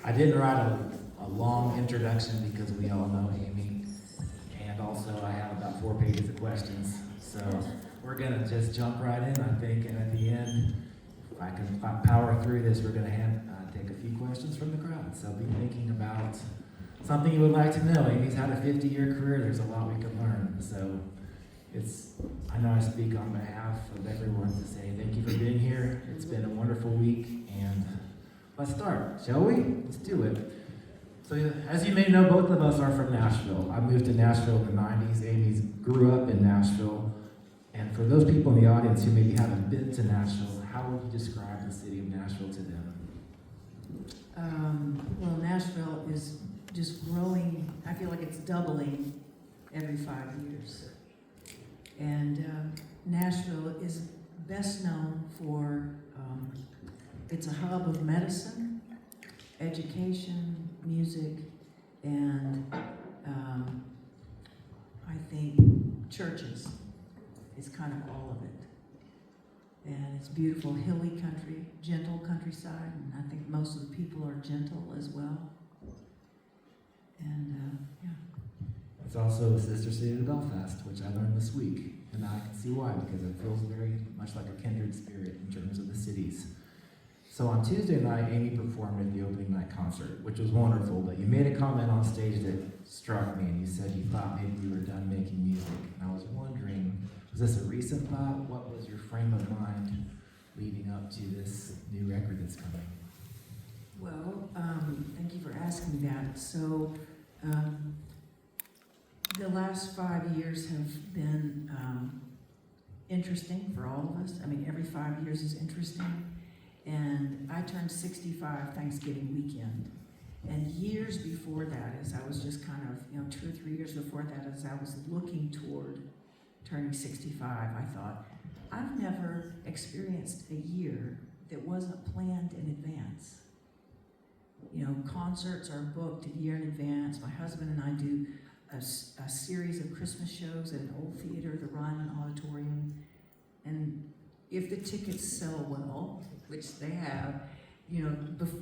I didn't write a long introduction because we all know Amy, and also I have about 4 pages of questions. So we're gonna just jump right in, I think, and at the end, if I can power through this, we're gonna take a few questions from the crowd. So be thinking about something you would like to know. Amy's had a 50-year career. There's a lot we can learn. So I know I speak on behalf of everyone to say thank you for being here. It's been a wonderful week, and let's start, shall we? Let's do it. So as you may know, both of us are from Nashville. I moved to Nashville in the 90s. Amy grew up in Nashville. And for those people in the audience who maybe haven't been to Nashville, how would you describe the city of Nashville to them? Well, Nashville is just growing. I feel like it's doubling every 5 years. And Nashville is best known for, it's a hub of medicine, education, music, and I think churches is kind of all of it. And it's beautiful, hilly country, gentle countryside, and I think most of the people are gentle as well. And yeah. It's also a sister city to Belfast, which I learned this week. And now I can see why, because it feels very much like a kindred spirit in terms of the cities. So on Tuesday night, Amy performed at the opening night concert, which was wonderful, but you made a comment on stage that struck me, and you said you thought maybe you were done making music. And I was wondering, was this a recent thought? What was your frame of mind leading up to this new record that's coming? Well, thank you for asking that. So, the last 5 years have been interesting for all of us. I mean, every 5 years is interesting. And I turned 65 Thanksgiving weekend. And years before that, as I was just kind of, 2 or 3 years before that, as I was looking toward turning 65, I thought, I've never experienced a year that wasn't planned in advance. Concerts are booked a year in advance. My husband and I do a series of Christmas shows at an old theater, the Ryman Auditorium. And if the tickets sell well, which they have,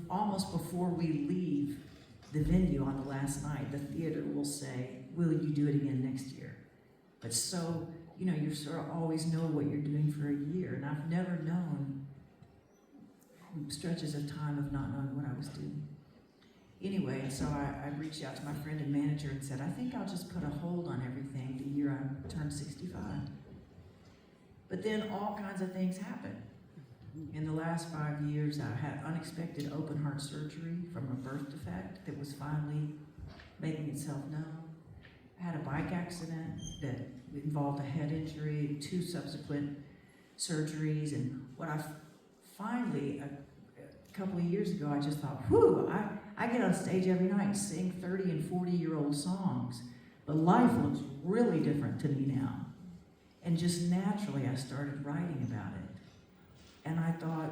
almost before we leave the venue on the last night, the theater will say, will you do it again next year? But so, you sort of always know what you're doing for a year. And I've never known stretches of time of not knowing what I was doing. Anyway, so I reached out to my friend and manager and said, I think I'll just put a hold on everything the year I turned 65. But then all kinds of things happened. In the last 5 years, I had unexpected open heart surgery from a birth defect that was finally making itself known. I had a bike accident that involved a head injury, 2 subsequent surgeries, and what I finally, a couple of years ago, I just thought, whew, I get on stage every night and sing 30 and 40-year-old songs, but life looks really different to me now. And just naturally, I started writing about it. And I thought,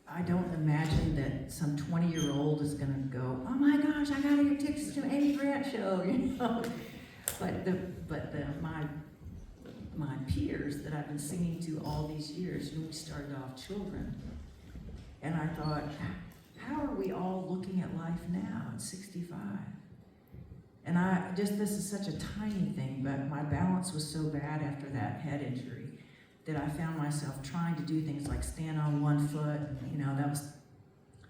I don't imagine that some 20-year-old is going to go, oh my gosh, I got to get tickets to an Amy Grant show, But my peers that I've been singing to all these years, we started off children. And I thought, how are we all looking at life now at 65? And this is such a tiny thing, but my balance was so bad after that head injury that I found myself trying to do things like stand on one foot. That was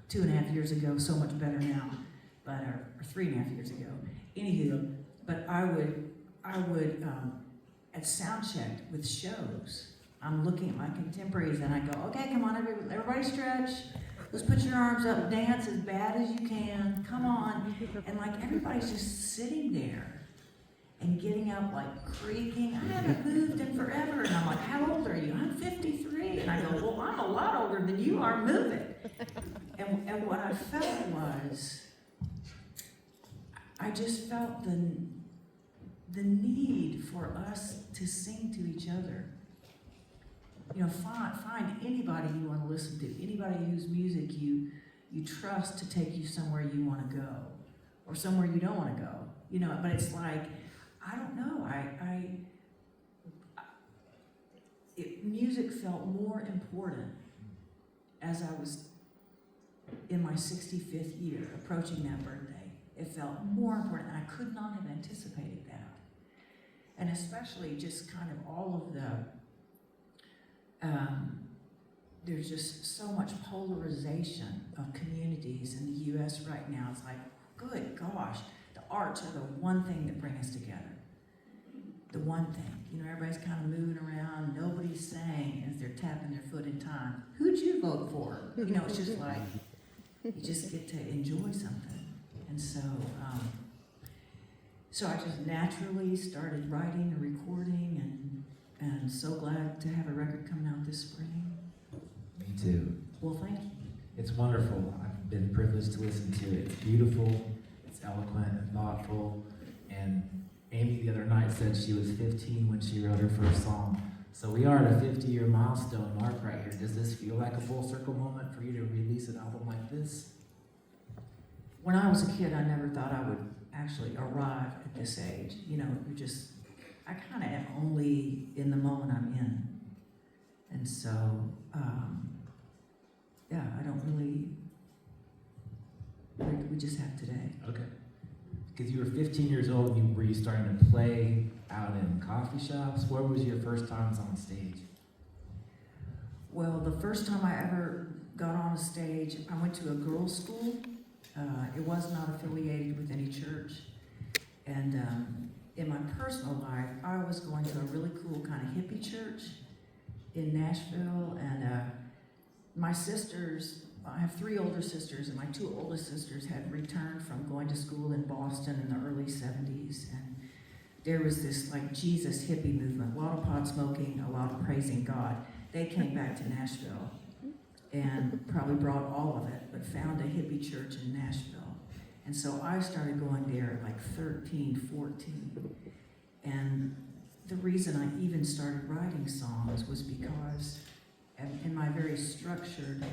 2.5 years ago, so much better now, or 3.5 years ago. Anywho, but I would at sound check with shows, I'm looking at my contemporaries and I go, okay, come on, everybody stretch. Let's put your arms up, dance as bad as you can, come on. And everybody's just sitting there and getting up creaking. I haven't moved in forever. And I'm like, how old are you? I'm 53. And I go, well, I'm a lot older than you are, moving. And what I felt was, I just felt the need for us to sing to each other. Find anybody you want to listen to, anybody whose music you trust to take you somewhere you want to go, or somewhere you don't want to go. But it's I don't know. Music felt more important as I was in my 65th year, approaching that birthday, it felt more important, and I could not have anticipated that. And especially just kind of all of the, there's just so much polarization of communities in the U.S. right now. It's like, good gosh, the arts are the one thing that bring us together. The one thing. You know, everybody's kind of moving around, nobody's saying as they're tapping their foot in time, who'd you vote for? You know, it's just like, you just get to enjoy something. And so, so I just naturally started writing and recording, and so glad to have a record coming out this spring. Me too. Well, thank you. It's wonderful. I've been privileged to listen to it. It's beautiful, it's eloquent and thoughtful, and Amy the other night said she was 15 when she wrote her first song. So we are at a 50-year milestone mark right here. Does this feel like a full circle moment for you to release an album like this? When I was a kid, I never thought I would actually arrive at this age. You know, I kind of am only in the moment I'm in. And so, yeah, I don't really, we just have today. Okay. Because you were 15 years old, and were you starting to play out in coffee shops? Where was your first times on stage? Well, the first time I ever got on a stage, I went to a girls' school. It was not affiliated with any church. And in my personal life, I was going to a really cool kind of hippie church in Nashville. And my sisters, I have 3 older sisters, and my 2 oldest sisters had returned from going to school in Boston in the early 70s. And there was this like Jesus hippie movement, a lot of pot smoking, a lot of praising God. They came back to Nashville and probably brought all of it, but found a hippie church in Nashville. And so I started going there at like 13, 14. And the reason I even started writing songs was because in my very structured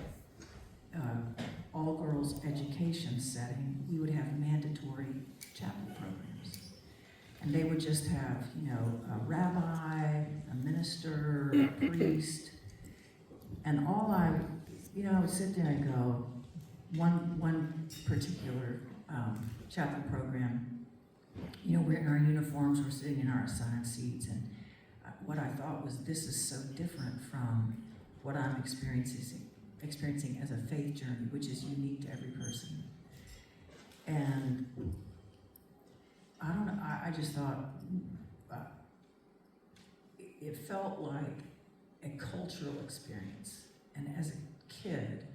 all-girls education setting, we would have mandatory chapel programs. And they would just have, you know, a rabbi, a minister, a priest, and all I would sit there and go, one particular chapel program, you know, we're in our uniforms, we're sitting in our assigned seats, and what I thought was, this is so different from what I'm experiencing as a faith journey, which is unique to every person. And I don't know, I just thought, it felt like a cultural experience. And as a kid,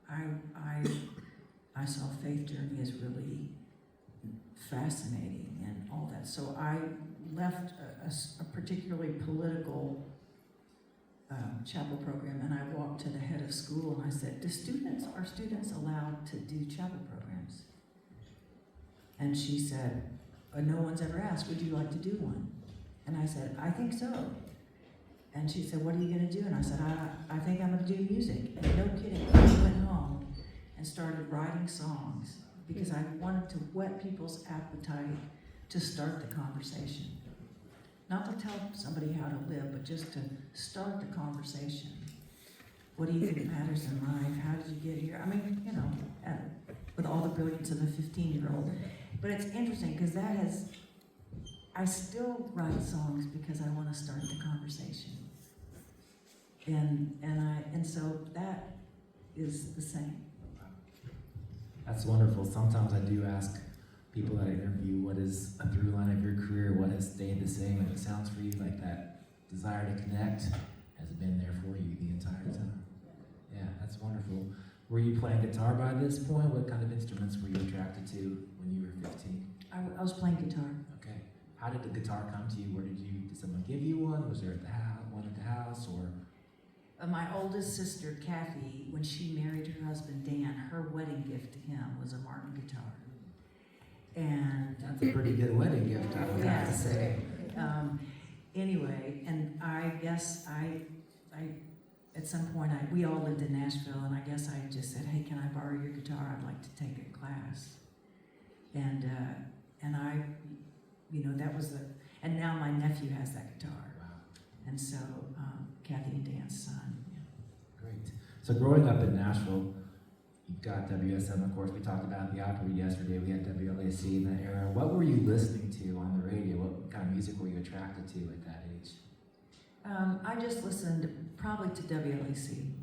I saw faith journey as really fascinating and all that. So I left a particularly political chapel program, and I walked to the head of school and I said, are students allowed to do chapel programs? And she said, no one's ever asked, would you like to do one? And I said, I think so. And she said, what are you going to do? And I said, I think I'm going to do music. And no kidding, I went home and started writing songs because I wanted to whet people's appetite to start the conversation. Not to tell somebody how to live, but just to start the conversation. What do you think matters in life? How did you get here? I mean, you know, with all the brilliance of a 15-year-old. But it's interesting because I still write songs because I want to start the conversation. And so that is the same. That's wonderful. Sometimes I do ask people that I interview, what is a through line of your career? What has stayed the same? And it sounds for you like that desire to connect has been there for you the entire time. Yeah, that's wonderful. Were you playing guitar by this point? What kind of instruments were you attracted to when you were 15? I was playing guitar. Okay. How did the guitar come to you? Did someone give you one? Was there one at the house, or? My oldest sister, Kathy, when she married her husband, Dan, her wedding gift to him was a Martin guitar. And that's a pretty good wedding gift, I would have to say. Anyway, and I guess I at some point, we all lived in Nashville, and I guess I just said, hey, can I borrow your guitar? I'd like to take a class. And I, you know, that was and now my nephew has that guitar. Wow. And so, Kathy and Dan's son. Great. So growing up in Nashville, you've got WSM, of course, we talked about the opera yesterday, we had WLAC in that era. What were you listening to on the radio? What kind of music were you attracted to at that age? I just listened probably to WLAC,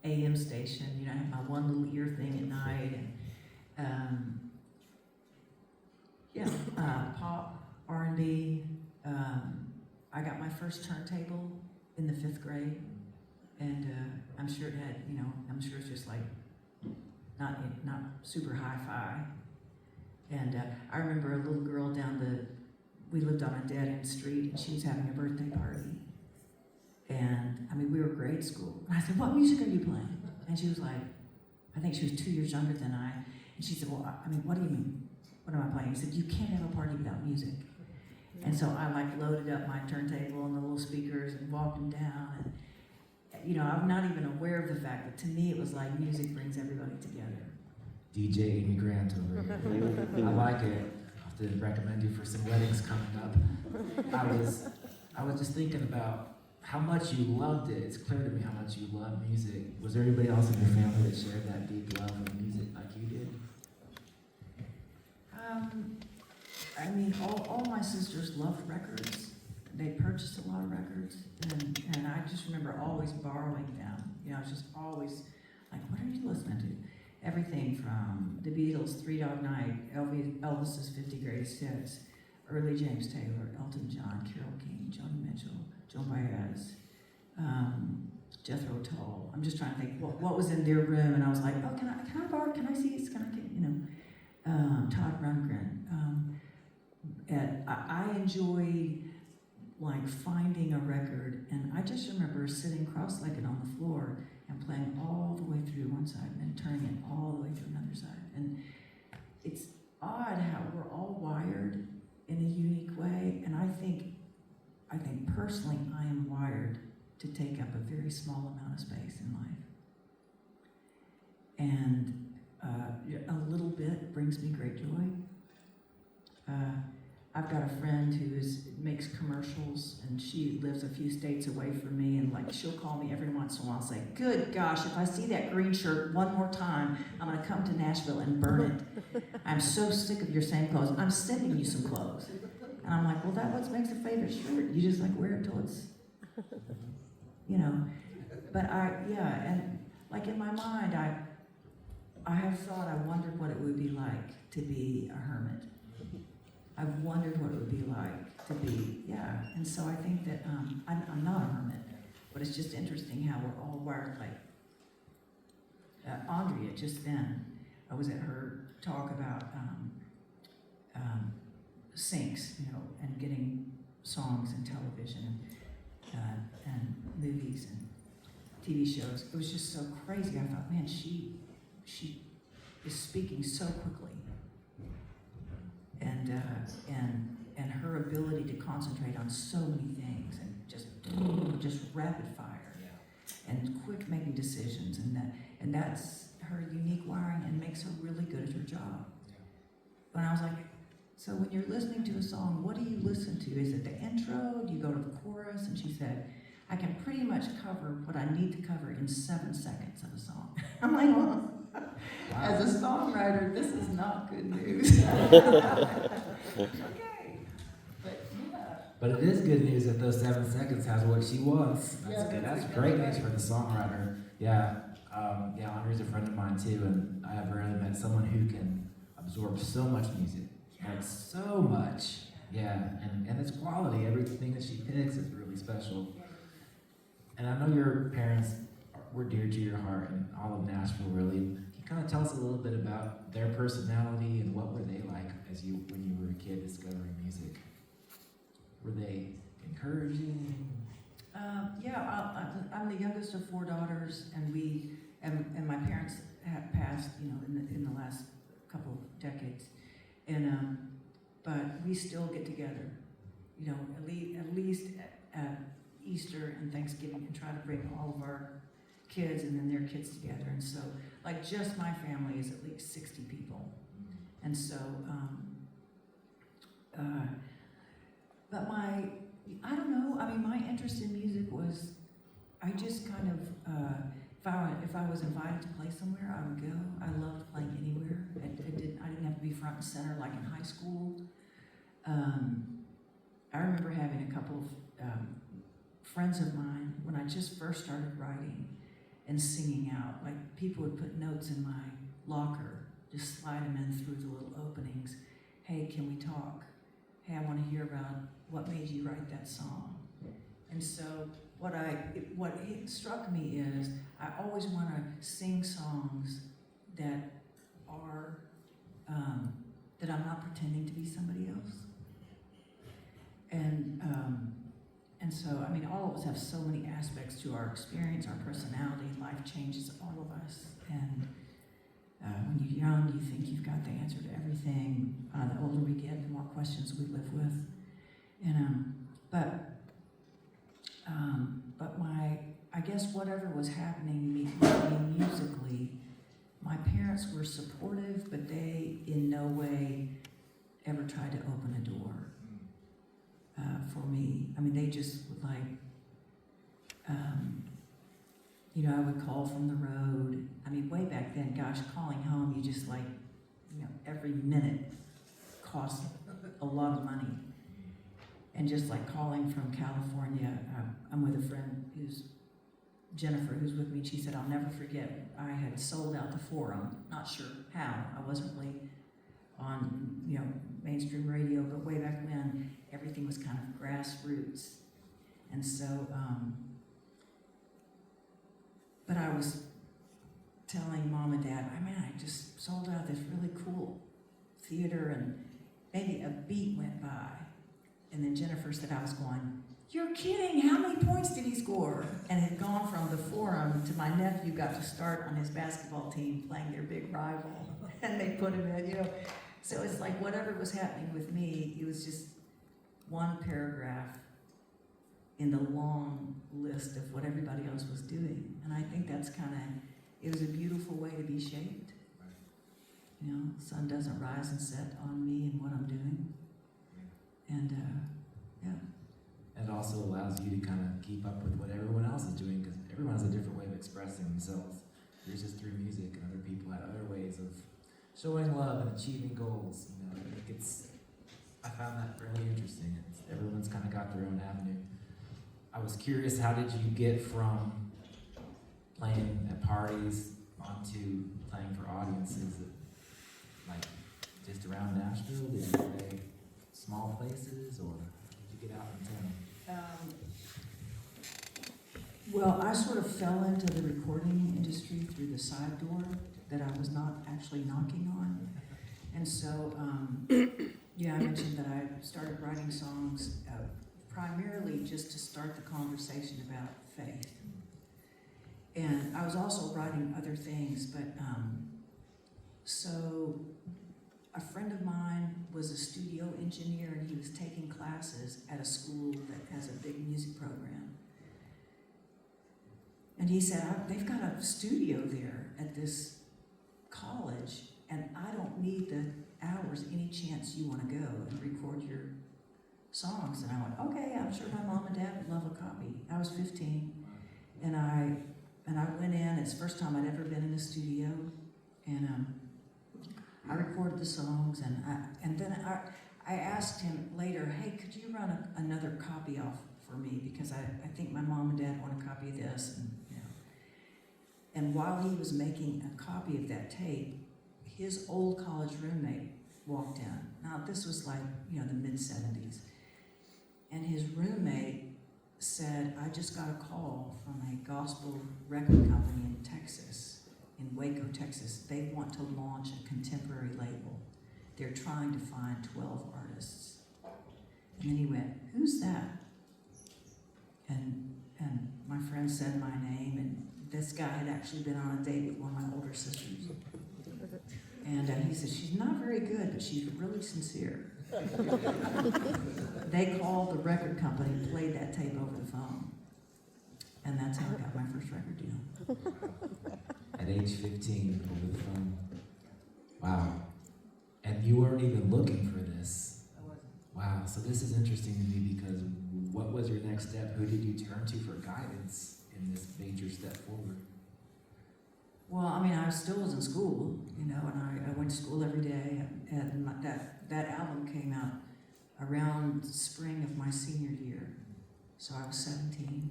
AM station. You know, I had my one little ear thing at night, and pop, R&B. I got my first turntable in the 5th grade, and I'm sure it had, you know, I'm sure it's just like not super hi-fi. And I remember a little girl we lived on a dead-end street, and she was having a birthday party. And, I mean, we were grade school. And I said, what music are you playing? And she was like, I think she was 2 years younger than I. And she said, well, I mean, what do you mean? What am I playing? He said, you can't have a party without music. And so I like loaded up my turntable and the little speakers and walked them down. And, you know, I'm not even aware of the fact that to me it was like music brings everybody together. DJ Amy Grant over here. I like it. I'll have to recommend you for some weddings coming up. I was just thinking about how much you loved it. It's clear to me how much you love music. Was there anybody else in your family that shared that deep love of music like you did? I mean, all my sisters loved records. They purchased a lot of records, and I just remember always borrowing them. You know, I was just always like, what are you listening to? Everything from the Beatles, Three Dog Night, Elvis's 50 Greatest Hits, early James Taylor, Elton John, Carole King, Joni Mitchell, Joan Baez, Jethro Tull. I'm just trying to think what was in their room, and I was like, oh, can I borrow? Can I see it? You know, Todd Rundgren. And I enjoyed like finding a record, and I just remember sitting cross-legged on the floor and playing all the way through one side and then turning it all the way through another side. And it's odd how we're all wired in a unique way, and I think personally I am wired to take up a very small amount of space in life. And a little bit brings me great joy. I've got a friend who makes commercials, and she lives a few states away from me, and like she'll call me every once in a while and say, good gosh, if I see that green shirt one more time, I'm gonna come to Nashville and burn it. I'm so sick of your same clothes. I'm sending you some clothes. And I'm like, well, that what makes a favorite shirt. You just like wear it till it's, you know. But and like in my mind, I have thought, I wondered what it would be like to be a hermit. I've wondered what it would be like to be, and so I think that I'm not a hermit, but it's just interesting how we're all wired like Andrea just then. I was at her talk about syncs, you know, and getting songs and television and movies and TV shows. It was just so crazy. I thought, man, she is speaking so quickly. And her ability to concentrate on so many things and just rapid fire and quick making decisions, and that's her unique wiring and makes her really good at her job. When I was like, so when you're listening to a song, what do you listen to? Is it the intro? Do you go to the chorus? And she said, I can pretty much cover what I need to cover in 7 seconds of a song. I'm like, well, as a songwriter, this is not good news. Okay, but it is good news that those 7 seconds has what she wants. That's good. That's great news for the songwriter. Andrea's a friend of mine too, and I have rarely met someone who can absorb so much music. Like so much. And it's quality. Everything that she picks is really special. And I know your parents were dear to your heart, and all of Nashville really. Can you kind of tell us a little bit about their personality and what were they like when you were a kid discovering music? Were they encouraging? I'm the youngest of 4 daughters, and my parents have passed, you know, in the last couple of decades, and but we still get together, you know, at least at Easter and Thanksgiving, and try to bring all of our kids and then their kids together. And so, like, just my family is at least 60 people, and so but I don't know, I mean, my interest in music was, I just kind of, if I was invited to play somewhere, I would go. I loved playing anywhere. I didn't have to be front and center like in high school. I remember having a couple of friends of mine when I just first started writing and singing out. Like, people would put notes in my locker, just slide them in through the little openings. Hey, can we talk? Hey, I want to hear about what made you write that song. And so what struck me is I always want to sing songs that are that I'm not pretending to be somebody else. And so, I mean, all of us have so many aspects to our experience, our personality. Life changes all of us. And when you're young, you think you've got the answer to everything. The older we get, the more questions we live with. And but I guess whatever was happening with me musically, my parents were supportive, but they in no way ever tried to open a door for me. I mean, they just would I would call from the road. I mean, way back then, gosh, calling home, you just every minute cost a lot of money. And just like calling from California, I'm with a friend Jennifer, who's with me, and she said, I'll never forget, I had sold out the Forum, not sure how. I wasn't really on, mainstream radio, but way back when, everything was kind of grassroots. And so, but I was telling Mom and Dad, I just sold out this really cool theater, and maybe a beat went by. And then Jennifer said, I was going, you're kidding, how many points did he score? And had gone from the Forum to my nephew got to start on his basketball team playing their big rival. And they put him in, So it's like whatever was happening with me, it was just one paragraph in the long list of what everybody else was doing. And I think that's it was a beautiful way to be shaped. The sun doesn't rise and set on me and what I'm doing. And yeah. And it also allows you to kind of keep up with what everyone else is doing, because everyone has a different way of expressing themselves. Yours is through music, and other people had other ways of showing love and achieving goals. I found that really interesting. Everyone's kind of got their own avenue. I was curious, how did you get from playing at parties onto playing for audiences, just around Nashville? Did you play small places, or did you get out in town? Well, I sort of fell into the recording industry through the side door that I was not actually knocking on. And so, I mentioned that I started writing songs primarily just to start the conversation about faith. And I was also writing other things, but so a friend of mine was a studio engineer, and he was taking classes at a school that has a big music program. And he said, they've got a studio there at this college, and I don't need the hours. Any chance you want to go and record your songs? And I went, okay, I'm sure my mom and dad would love a copy. I was 15, and I went in. It's the first time I'd ever been in a studio, and I recorded the songs, and then I asked him later, hey, could you run another copy off for me, because I think my mom and dad want a copy of this, and while he was making a copy of that tape, his old college roommate walked in. Now this was the mid-70s, and his roommate said, I just got a call from a gospel record company in Texas, in Waco, Texas. They want to launch a contemporary label. They're trying to find 12 artists. And then he went, who's that? And my friend said my name, and this guy had actually been on a date with one of my older sisters. And he said, she's not very good, but she's really sincere. They called the record company, played that tape over the phone. And that's how I got my first record deal. At age 15, over the phone. Wow. And you weren't even looking for this. I wasn't. Wow, so this is interesting to me, because what was your next step? Who did you turn to for guidance in this major step forward? Well, I mean, I still was in school, you know, and I went to school every day, and that album came out around spring of my senior year. So I was 17.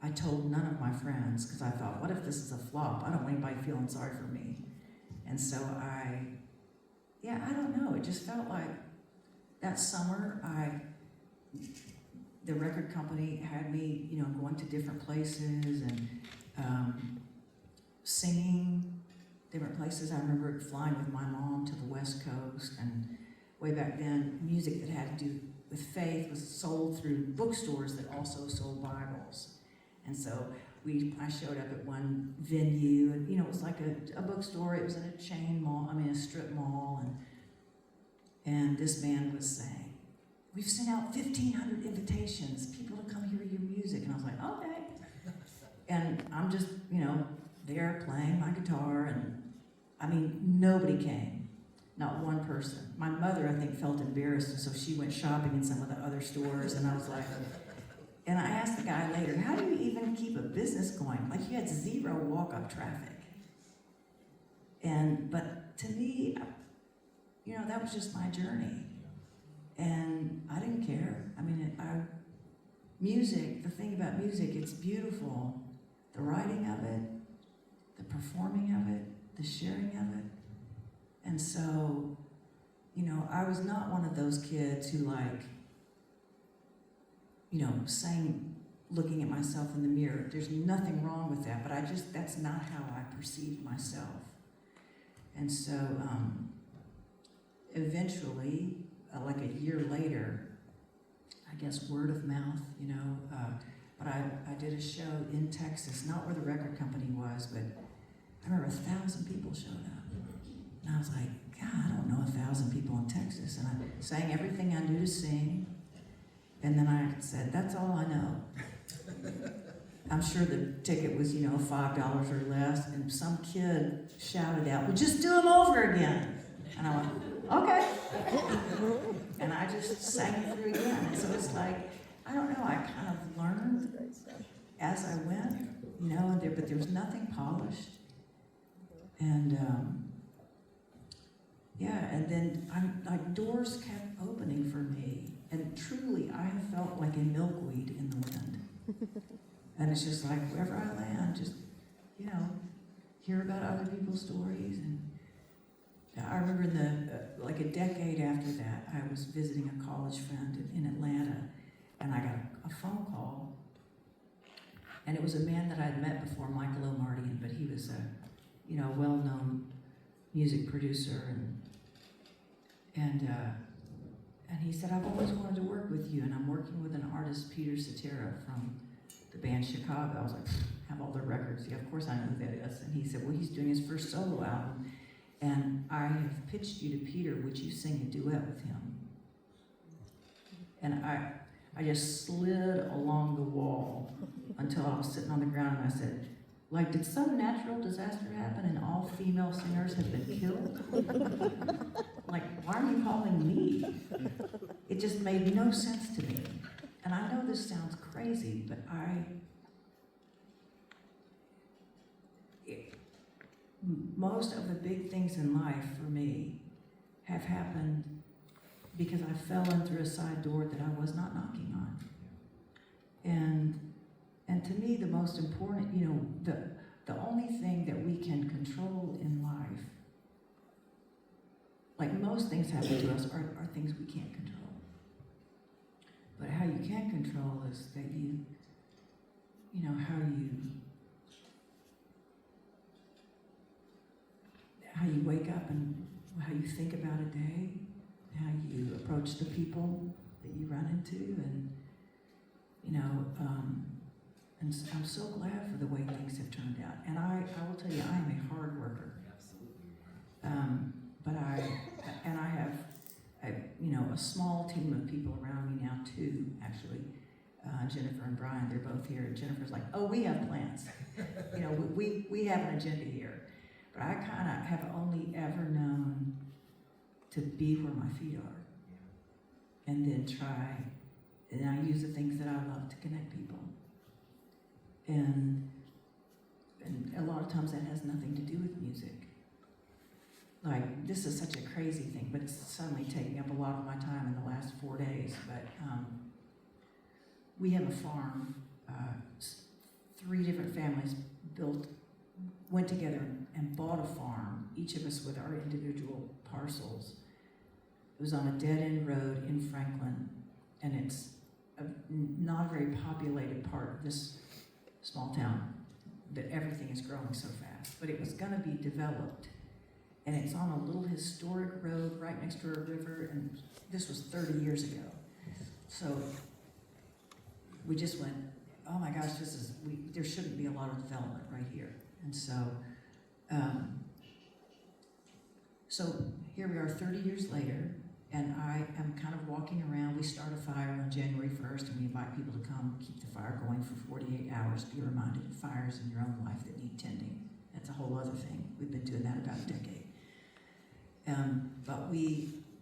I told none of my friends, because I thought, what if this is a flop? I don't want anybody feeling sorry for me. And so I don't know, it just felt like that summer, the record company had me, you know, going to different places and singing different places. I remember flying with my mom to the West Coast, and way back then, music that had to do with faith was sold through bookstores that also sold Bibles. And so I showed up at one venue, and you know, it was like a bookstore. It was in a chain mall, a strip mall, and this band was saying, "We've sent out 1,500 invitations, people to come hear your music." And I was like, okay. And I'm just, you know, there playing my guitar, and I mean, nobody came, not one person. My mother, I think, felt embarrassed, and so she went shopping in some of the other stores, and I was like, and I asked the guy later, how do you even keep a business going? Like, you had zero walk-up traffic. But to me, you know, that was just my journey. And I didn't care. I mean, music, the thing about music, it's beautiful. The writing of it, the performing of it, the sharing of it. And so, you know, I was not one of those kids who, like, you know, sang looking at myself in the mirror. There's nothing wrong with that, but that's not how I perceived myself. And so, eventually, like a year later, I guess word of mouth, you know, but I did a show in Texas, not where the record company was, but I remember 1,000 people showed up. And I was like, God, I don't know 1,000 people in Texas. And I sang everything I knew to sing. And then I said, that's all I know. I'm sure the ticket was, you know, $5 or less. And some kid shouted out, well, just do them over again. And I went, okay. And I just sang it through again. And so it's like, I don't know, I kind of learned as I went, you know, but there was nothing polished. And and then like doors kept opening for me. And truly, I have felt like a milkweed in the wind. And it's just like, wherever I land, just, you know, hear about other people's stories. And I remember like a decade after that, I was visiting a college friend in Atlanta, and I got a phone call. And it was a man that I'd met before, Michael Omardian, but he was a, you know, well-known music producer, and he said, I've always wanted to work with you, and I'm working with an artist, Peter Cetera, from the band Chicago. I was like, have all their records. Yeah, of course I know who that is. And he said, well, he's doing his first solo album, and I have pitched you to Peter, would you sing a duet with him? And I just slid along the wall until I was sitting on the ground, and I said, like, did some natural disaster happen and all female singers have been killed? Like, why are you calling me? It just made no sense to me. And I know this sounds crazy, but most of the big things in life for me have happened because I fell in through a side door that I was not knocking on. And to me, the most important, you know, the only thing that we can control in life, like most things happen to us, are things we can't control. But how you can control is that you know, how you wake up and how you think about a day, how you approach the people that you run into, and, you know, and I'm so glad for the way things have turned out. And I will tell you, I am a hard worker. Absolutely. But I have, you know, a small team of people around me now too, actually. Jennifer and Brian, they're both here. And Jennifer's like, oh, we have plans. You know, we have an agenda here. But I kind of have only ever known to be where my feet are. And then try, and I use the things that I love to connect people. And a lot of of times that has nothing to do with music. Like, this is such a crazy thing, but it's suddenly taking up a lot of my time in the last 4 days. But we have a farm. 3 different families went together and bought a farm, each of us with our individual parcels. It was on a dead-end road in Franklin, and it's not a very populated part of this small town, that everything is growing so fast. But it was going to be developed, and it's on a little historic road right next to a river, and this was 30 years ago. So we just went, oh my gosh, there shouldn't be a lot of development right here. And so, so here we are 30 years later, and I am kind of walking around. We start a fire on January 1st, and we invite people to come keep the fire going for 48 hours. Be reminded of fires in your own life that need tending. That's a whole other thing. We've been doing that about a decade.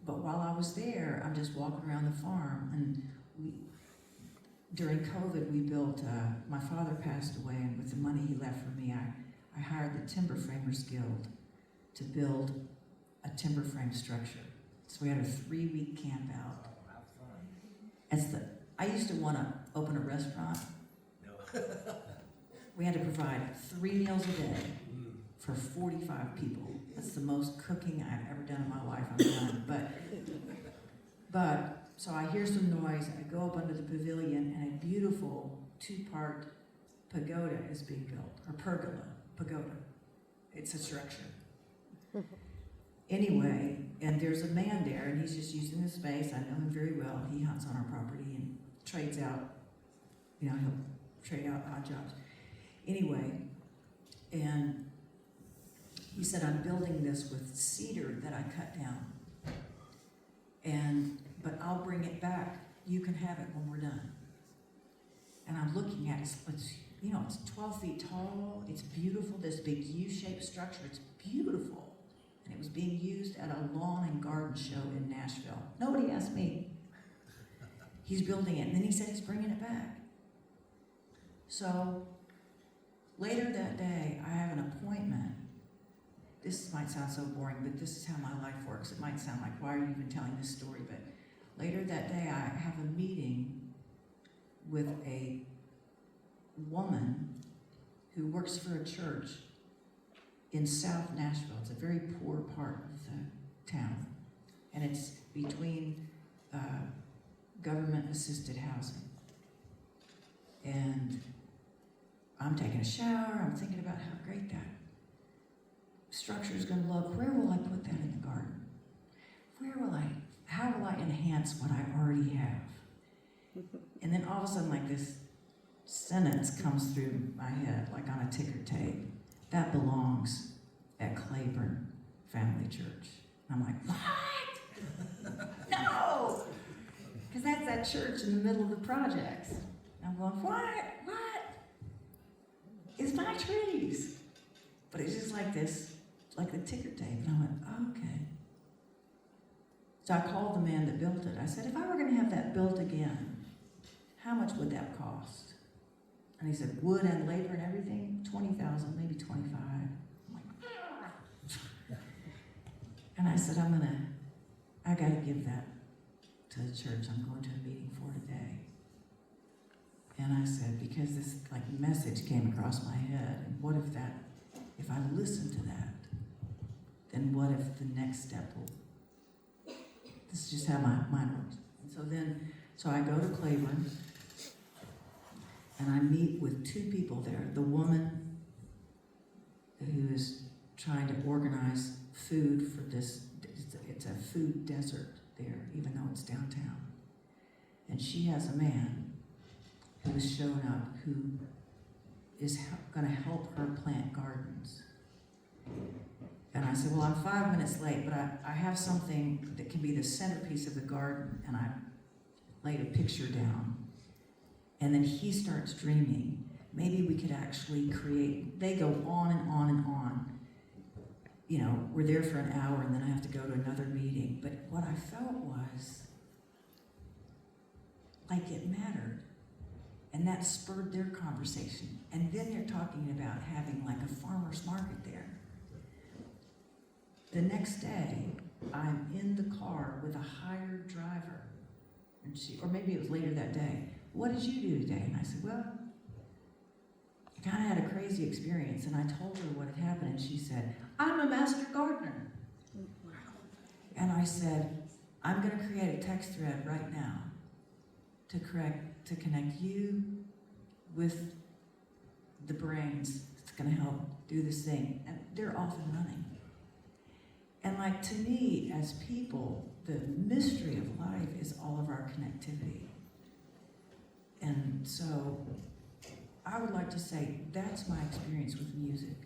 But while I was there, I'm just walking around the farm, and during COVID, we built, my father passed away, and with the money he left for me, I hired the Timber Framers Guild to build a timber frame structure. So we had a 3-week camp out. I used to want to open a restaurant. No. We had to provide 3 meals a day for 45 people. That's the most cooking I've ever done in my life. I'm done. But so I hear some noise. I go up under the pavilion, and a beautiful 2-part pagoda is being built, or pagoda. It's a structure. Anyway, and there's a man there, and he's just using the space. I know him very well. He hunts on our property and trades out, he'll trade out odd jobs. Anyway, and he said, I'm building this with cedar that I cut down. But I'll bring it back. You can have it when we're done. And I'm looking at it. It's 12 feet tall. It's beautiful. This big U-shaped structure. It's beautiful. And it was being used at a lawn and garden show in Nashville. Nobody asked me. He's building it. And then he said he's bringing it back. So later that day, I have an appointment. This might sound so boring, but this is how my life works. It might sound like, why are you even telling this story? But later that day, I have a meeting with a woman who works for a church in South Nashville. It's a very poor part of the town. And it's between government-assisted housing. And I'm taking a shower. I'm thinking about how great that structure is going to look. Where will I put that in the garden? How will I enhance what I already have? And then all of a sudden, like, this sentence comes through my head, like on a ticker tape. That belongs at Claiborne Family Church. And I'm like, what? No! Because that's that church in the middle of the projects. And I'm going, what? It's my trees. But it's just like this, like the ticker tape. And I went, oh, okay. So I called the man that built it. I said, if I were going to have that built again, how much would that cost? And he said, wood and labor and everything, $20,000, maybe $25,000. I'm like, ah. And I said, I got to give that to the church I'm going to a meeting for today. And I said, because this message came across my head, and what if I listen to that, then what if the next step will, this is just how my mind works. And so I go to Cleveland, and I meet with 2 people there. The woman who is trying to organize food for this, it's a food desert there, even though it's downtown. And she has a man who has shown up who is going to help her plant gardens. And I said, well, I'm 5 minutes late, but I have something that can be the centerpiece of the garden. And I laid a picture down. And then he starts dreaming. Maybe we could actually create, they go on and on and on. We're there for an hour, and then I have to go to another meeting. But what I felt was like it mattered. And that spurred their conversation. And then they're talking about having like a farmer's market there. The next day, I'm in the car with a hired driver. And or maybe it was later that day. What did you do today? And I said, well, I kind of had a crazy experience. And I told her what had happened. And she said, I'm a master gardener. And I said, I'm going to create a text thread right now to connect you with the brains that's going to help do this thing. And they're off and running. And like, to me, as people, the mystery of life is all of our connectivity. And so I would like to say that's my experience with music.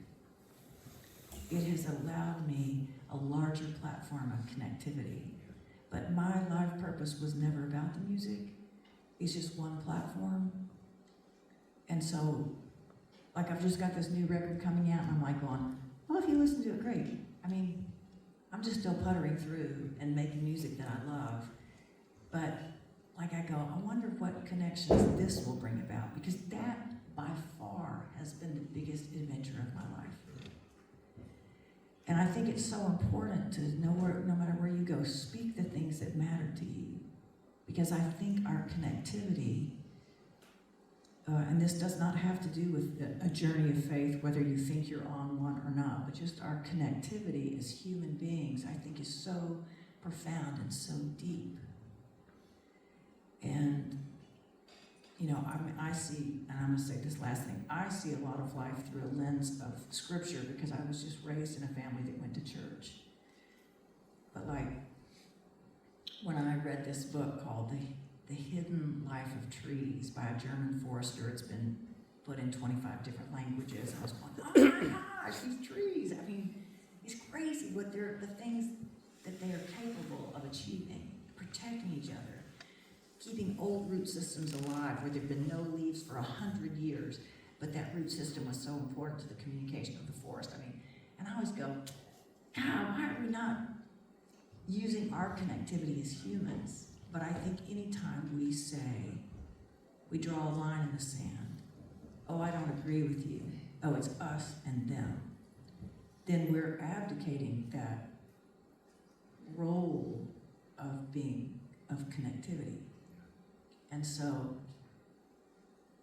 It has allowed me a larger platform of connectivity. But my life purpose was never about the music. It's just one platform. And so, like, I've just got this new record coming out, and I'm like going, well, if you listen to it, great. I mean, I'm just still puttering through and making music that I love. But, like, I go, I wonder what connections this will bring about, because that, by far, has been the biggest adventure of my life. And I think it's so important to know no matter where you go, speak the things that matter to you. Because I think our connectivity, and this does not have to do with a journey of faith, whether you think you're on one or not, but just our connectivity as human beings, I think is so profound and so deep. And, you know, I see, and I'm going to say this last thing, I see a lot of life through a lens of Scripture because I was just raised in a family that went to church. But like, when I read this book called The Hidden Life of Trees by a German forester, it's been put in 25 different languages. I was going, oh my gosh, these trees. I mean, it's crazy what the things that they are capable of achieving, protecting each other, keeping old root systems alive where there have been no leaves for 100 years, but that root system was so important to the communication of the forest. I mean, and I always go, God, why are we not using our connectivity as humans? But I think anytime we say, we draw a line in the sand, oh, I don't agree with you, oh, it's us and them, then we're abdicating that role of connectivity. And so,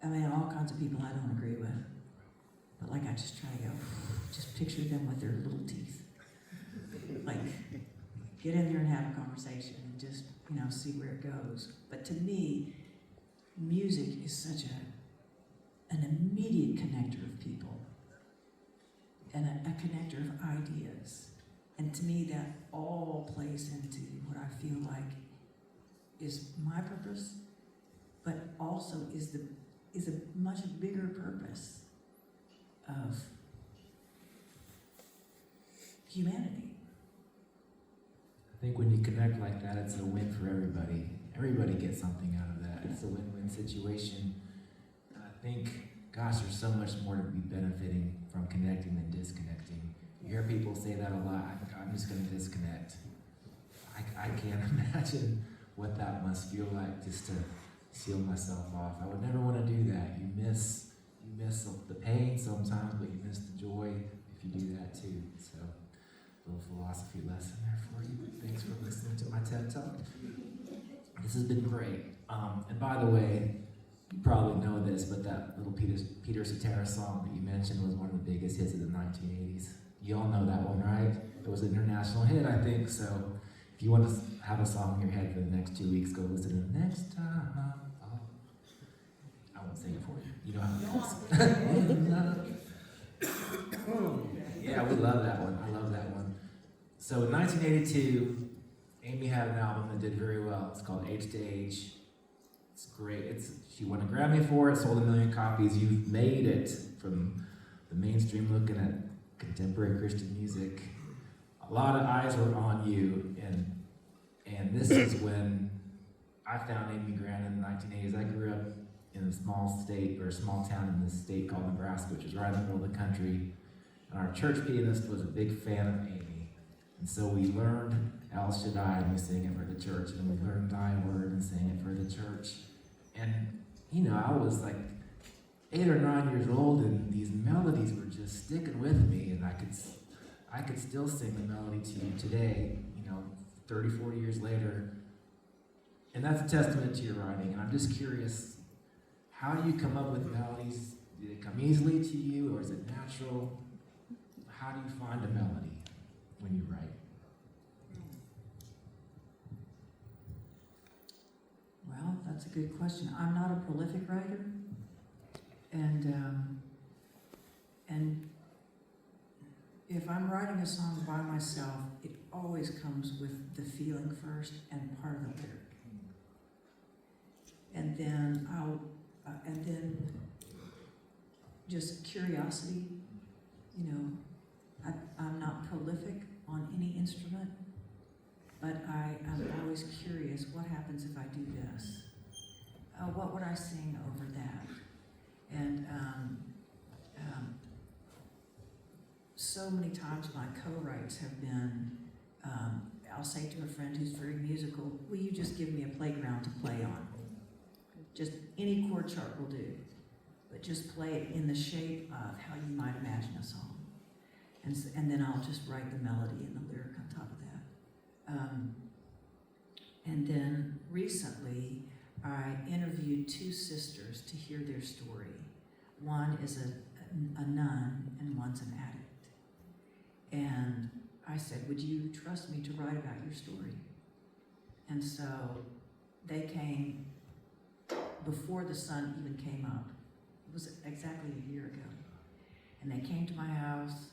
I mean, all kinds of people I don't agree with, but like I just try to go, just picture them with their little teeth. Like, get in there and have a conversation and just, you know, see where it goes. But to me, music is such an immediate connector of people and a connector of ideas. And to me, that all plays into what I feel like is my purpose, but also is a much bigger purpose of humanity. I think when you connect like that, it's a win for everybody. Everybody gets something out of that. It's a win-win situation. And I think, gosh, there's so much more to be benefiting from connecting than disconnecting. You hear people say that a lot. I'm just going to disconnect. I can't imagine what that must feel like, just to seal myself off. I would never want to do that. You miss the pain sometimes, but you miss the joy if you do that too. So, a little philosophy lesson there for you. Thanks for listening to my TED Talk. This has been great. And by the way, you probably know this, but that little Peter Cetera song that you mentioned was one of the biggest hits of the 1980s. You all know that one, right? It was an international hit, I think. So if you want to have a song in your head for the next 2 weeks, go listen to the next time. I won't sing it for you. You know how it goes. Yeah, we love that one. I love that one. So in 1982, Amy had an album that did very well. It's called Age to Age. It's great. She won a Grammy for it, sold 1 million copies. You've made it from the mainstream looking at contemporary Christian music. A lot of eyes were on you, and this is when I found Amy Grant in the 1980s. I grew up in a small town in this state called Nebraska, which is right in the middle of the country. And our church pianist was a big fan of Amy. And so we learned El Shaddai and we sang it for the church. And we learned Thy Word and sang it for the church. And, I was like 8 or 9 years old, and these melodies were just sticking with me, and I could still sing the melody to you today, 30, 40 years later. And that's a testament to your writing. And I'm just curious, how do you come up with melodies? Did it come easily to you, or is it natural? How do you find a melody when you write? Well, that's a good question. I'm not a prolific writer, and if I'm writing a song by myself, it always comes with the feeling first and part of the lyric. And then just curiosity, I'm not prolific on any instrument, but I'm always curious, what happens if I do this? What would I sing over that? And so many times my co-writes have been, I'll say to a friend who's very musical, will you just give me a playground to play on? Just any chord chart will do, but just play it in the shape of how you might imagine a song. And then I'll just write the melody and the lyric on top of that. And then recently, I interviewed 2 sisters to hear their story. One is a nun and one's an addict. And I said, would you trust me to write about your story? And so they came before the sun even came up. It was exactly a year ago. And they came to my house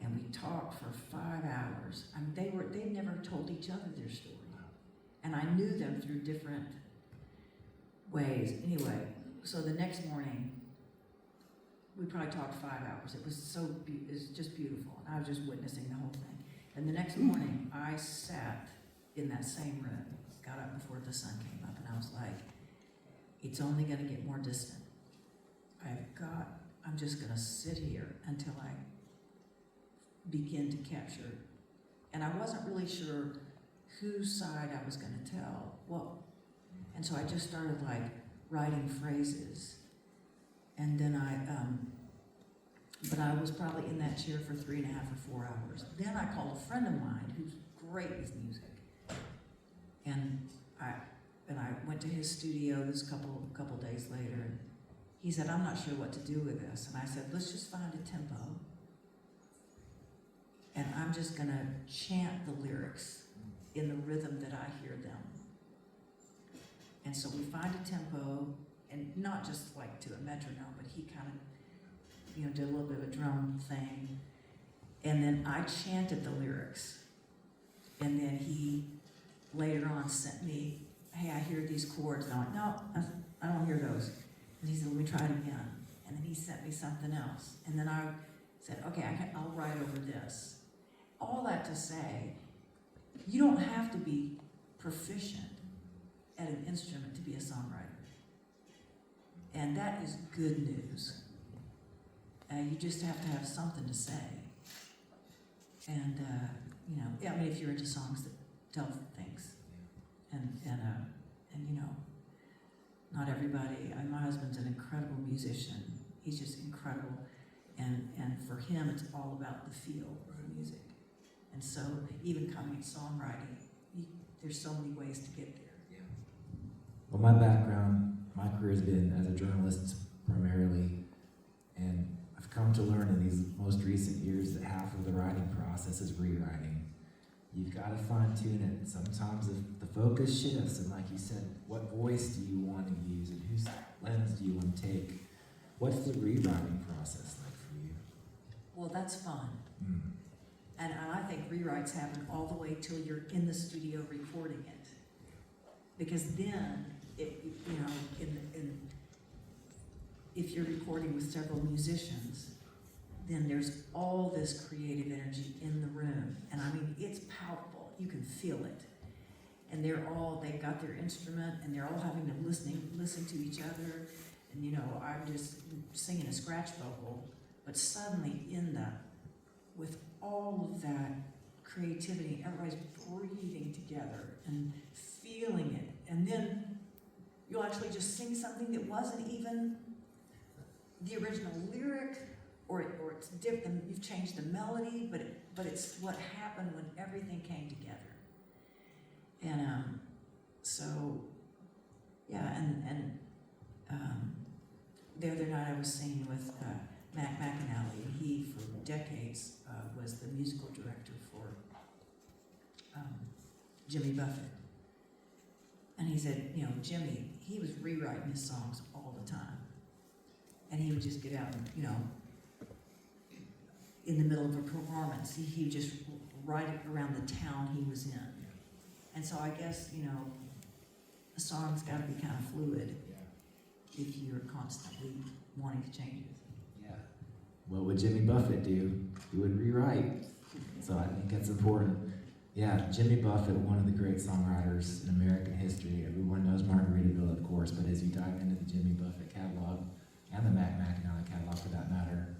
and we talked for 5 hours. I mean, they'd never told each other their story. And I knew them through different ways. Anyway, so the next morning, we probably talked 5 hours. It was just beautiful. And I was just witnessing the whole thing. And the next morning, I sat in that same room, got up before the sun came up, and I was like, it's only gonna get more distant. I'm just gonna sit here until I begin to capture. And I wasn't really sure whose side I was gonna tell. And so I just started like writing phrases. And then but I was probably in that chair for 3.5 or 4 hours. Then I called a friend of mine who's great with music. And I went to his studio this couple days later, and he said, I'm not sure what to do with this. And I said, let's just find a tempo. And I'm just gonna chant the lyrics in the rhythm that I hear them. And so we find a tempo, and not just like to a metronome, but he kind of, did a little bit of a drum thing. And then I chanted the lyrics. And then he later on sent me, hey, I hear these chords. And I went, no, I don't hear those. And he said, let me try it again. And then he sent me something else. And then I said, okay, I'll write over this. All that to say, you don't have to be proficient at an instrument to be a songwriter. And that is good news. You just have to have something to say. And, if you're into songs that tell things. And not everybody, my husband's an incredible musician. He's just incredible. And for him, it's all about the feel of the music. And so even coming to songwriting, there's so many ways to get there. Yeah. Well, my background, my career has been as a journalist primarily, and I've come to learn in these most recent years that half of the writing process is rewriting. You've got to fine-tune it. Sometimes the focus shifts, and like you said, what voice do you want to use, and whose lens do you want to take? What's the rewriting process like for you? Well, that's fun. Mm. And I think rewrites happen all the way till you're in the studio recording it. Because then, if you're recording with several musicians, then there's all this creative energy in the room. And I mean, it's palpable. You can feel it. And they've got their instrument, and they're all having to listen to each other. And I'm just singing a scratch vocal, but suddenly with all of that creativity, everybody's breathing together and feeling it. And then you'll actually just sing something that wasn't even the original lyric, or it's different. You've changed the melody, but it's what happened when everything came together. And so yeah, and the other night I was singing with Mac McAnally. He for decades was the musical director for Jimmy Buffett. And he said, you know, Jimmy, he was rewriting his songs all the time. And he would just get out and, you know, in the middle of a performance, he would just write it around the town he was in. And so I guess, you know, a song's got to be kind of fluid if you're constantly wanting to change it. Yeah. What would Jimmy Buffett do? He would rewrite. So I think that's important. Yeah, Jimmy Buffett, one of the great songwriters in American history. Everyone knows Margaritaville, of course, but as you dive into the Jimmy Buffett catalog, and the Mac McAnally catalog for that matter,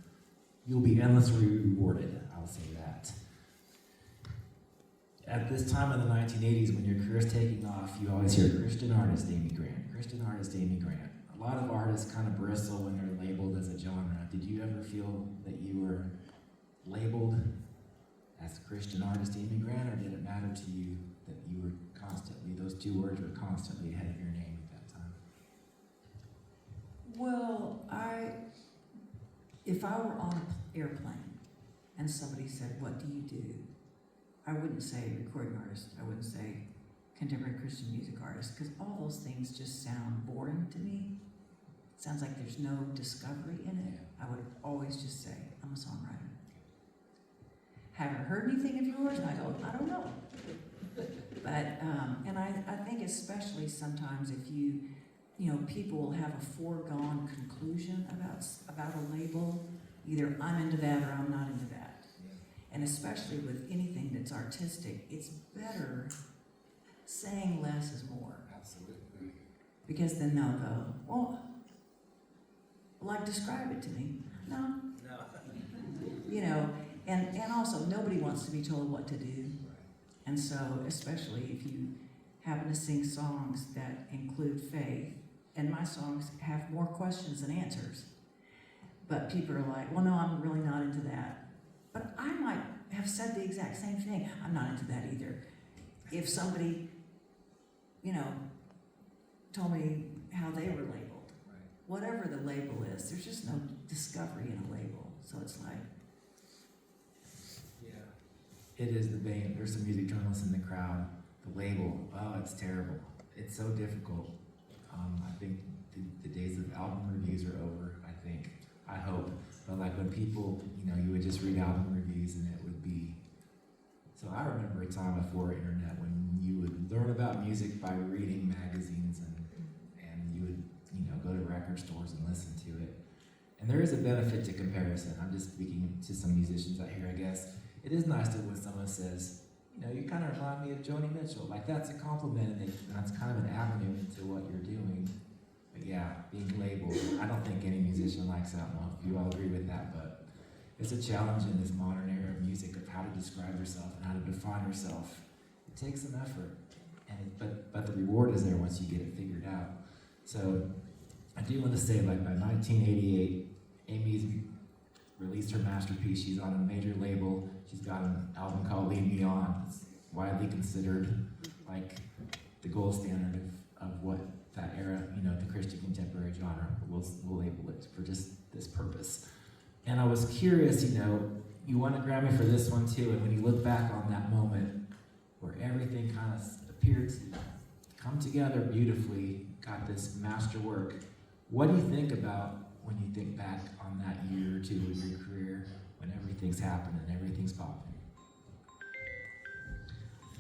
you'll be endlessly rewarded, I'll say that. At this time in the 1980s, when your career's taking off, you always hear Christian artist Amy Grant, Christian artist Amy Grant. A lot of artists kind of bristle when they're labeled as a genre. Did you ever feel that you were labeled as Christian artist Amy Grant, or did it matter to you that you were constantly, those two words were constantly ahead of your name at that time? Well, if I were on an airplane and somebody said, what do you do? I wouldn't say recording artist. I wouldn't say contemporary Christian music artist, because all those things just sound boring to me. It sounds like there's no discovery in it. I would always just say, I'm a songwriter. Haven't heard anything of yours? And I go, I don't know. But, and I think especially sometimes if you know, people will have a foregone conclusion about a label. Either I'm into that or I'm not into that. And especially with anything that's artistic, it's better saying less is more. Absolutely. Because then they'll go, well, like, describe it to me. No. No. You know, and also nobody wants to be told what to do. And so, especially if you happen to sing songs that include faith, and my songs have more questions than answers. But people are like, well, no, I'm really not into that. But I might have said the exact same thing. I'm not into that either. If somebody, you know, told me how they were labeled, whatever the label is, there's just no discovery in a label. So it's like, it is the vein. There's some music journalists in the crowd. The label, oh, it's terrible. It's so difficult. I think the days of album reviews are over, I think. I hope. But like when people, you know, you would just read album reviews and it would be... So I remember a time before internet when you would learn about music by reading magazines and you would, you know, go to record stores and listen to it. And there is a benefit to comparison. I'm just speaking to some musicians out here, I guess. It is nice to when someone says, you know, you kind of remind me of Joni Mitchell. Like, that's a compliment, and that's kind of an avenue into what you're doing. But yeah, being labeled, I don't think any musician likes that. I don't know if you all agree with that, but it's a challenge in this modern era of music of how to describe yourself and how to define yourself. It takes some effort, but the reward is there once you get it figured out. So I do want to say, like, by 1988, Amy's released her masterpiece. She's on a major label. She's got an album called Lead Me On. It's widely considered like the gold standard of what that era, you know, the Christian contemporary genre, we'll label it for just this purpose. And I was curious, you know, you won a Grammy for this one too, and when you look back on that moment where everything kind of appeared to come together beautifully, got this masterwork, what do you think about when you think back on that year or two of your career, when everything's happened and everything's popping?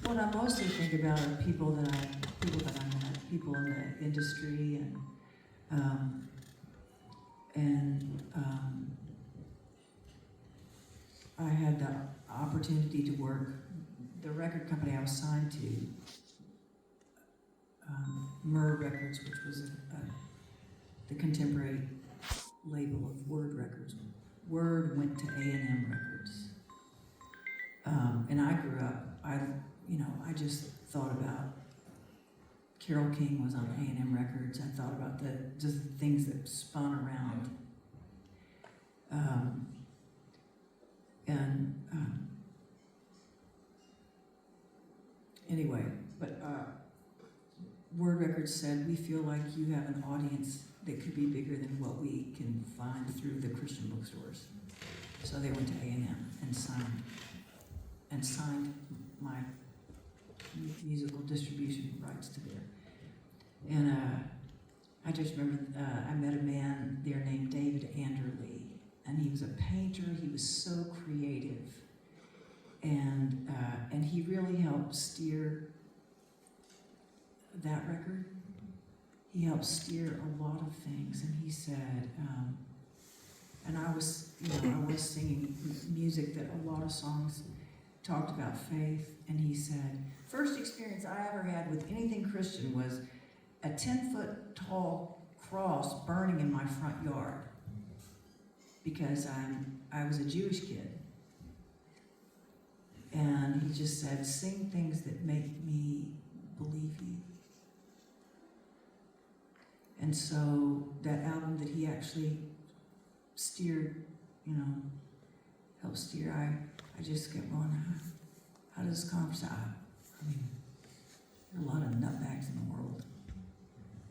what I mostly think about are people that I met, people in the industry, and I had the opportunity to work. The record company I was signed to, Myrrh Records, which was the contemporary label of Word Records. Word went to A&M Records. And I grew up, I just thought about Carole King was on A&M Records. I thought about just the things that spun around. Anyway, but Word Records said, we feel like you have an audience that could be bigger than what we can find through the Christian bookstores. So they went to A&M and signed my musical distribution rights to there. And I just remember I met a man there named David Anderley, and he was a painter. He was so creative, and he really helped steer that record. He helped steer a lot of things, and he said, and I was singing music that a lot of songs talked about faith, and he said, first experience I ever had with anything Christian was a 10-foot tall cross burning in my front yard because I was a Jewish kid. And he just said, sing things that make me believe you. And so that album that he actually steered, helped steer, I just kept going, how does this conversation, I mean, there are a lot of nutbags in the world.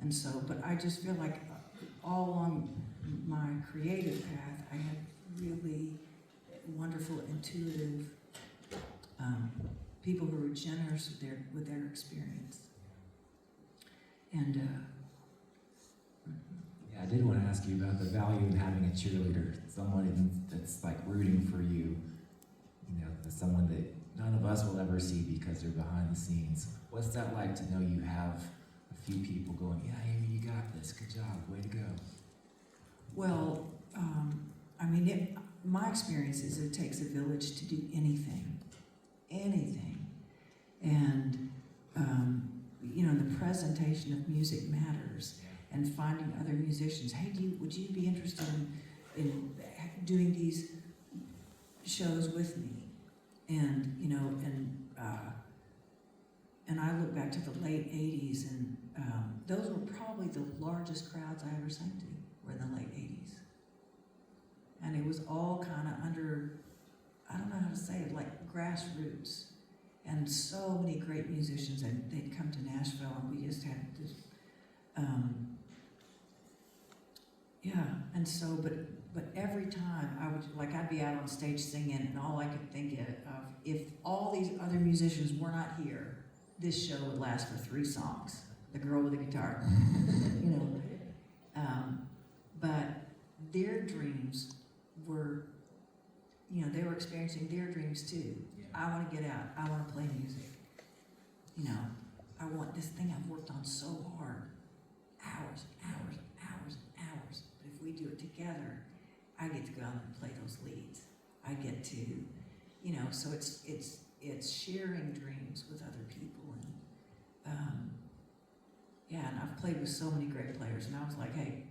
And so, but I just feel like all along my creative path, I had really wonderful, intuitive people who were generous with their experience. And yeah, I did want to ask you about the value in having a cheerleader, someone that's like rooting for you. Someone that none of us will ever see because they're behind the scenes. What's that like to know you have a few people going, yeah, Amy, you got this, good job, way to go? Well, my experience is it takes a village to do anything. And, the presentation of music matters, and finding other musicians. Hey, would you be interested in doing these shows with me? And I look back to the late 80s, and those were probably the largest crowds I ever sang to, were in the late 80s. And it was all kind of under, I don't know how to say it, like grassroots. And so many great musicians, and they'd come to Nashville, and we just had this, and so, but every time I'd be out on stage singing, and all I could think of, if all these other musicians were not here, this show would last for 3 songs. The girl with the guitar, but their dreams were, they were experiencing their dreams too. Yeah. I want to get out. I want to play music. I want this thing I've worked on so hard, hours. But if we do it together, I get to go out and play those leads. I get to, so it's sharing dreams with other people, and I've played with so many great players, and I was like, hey,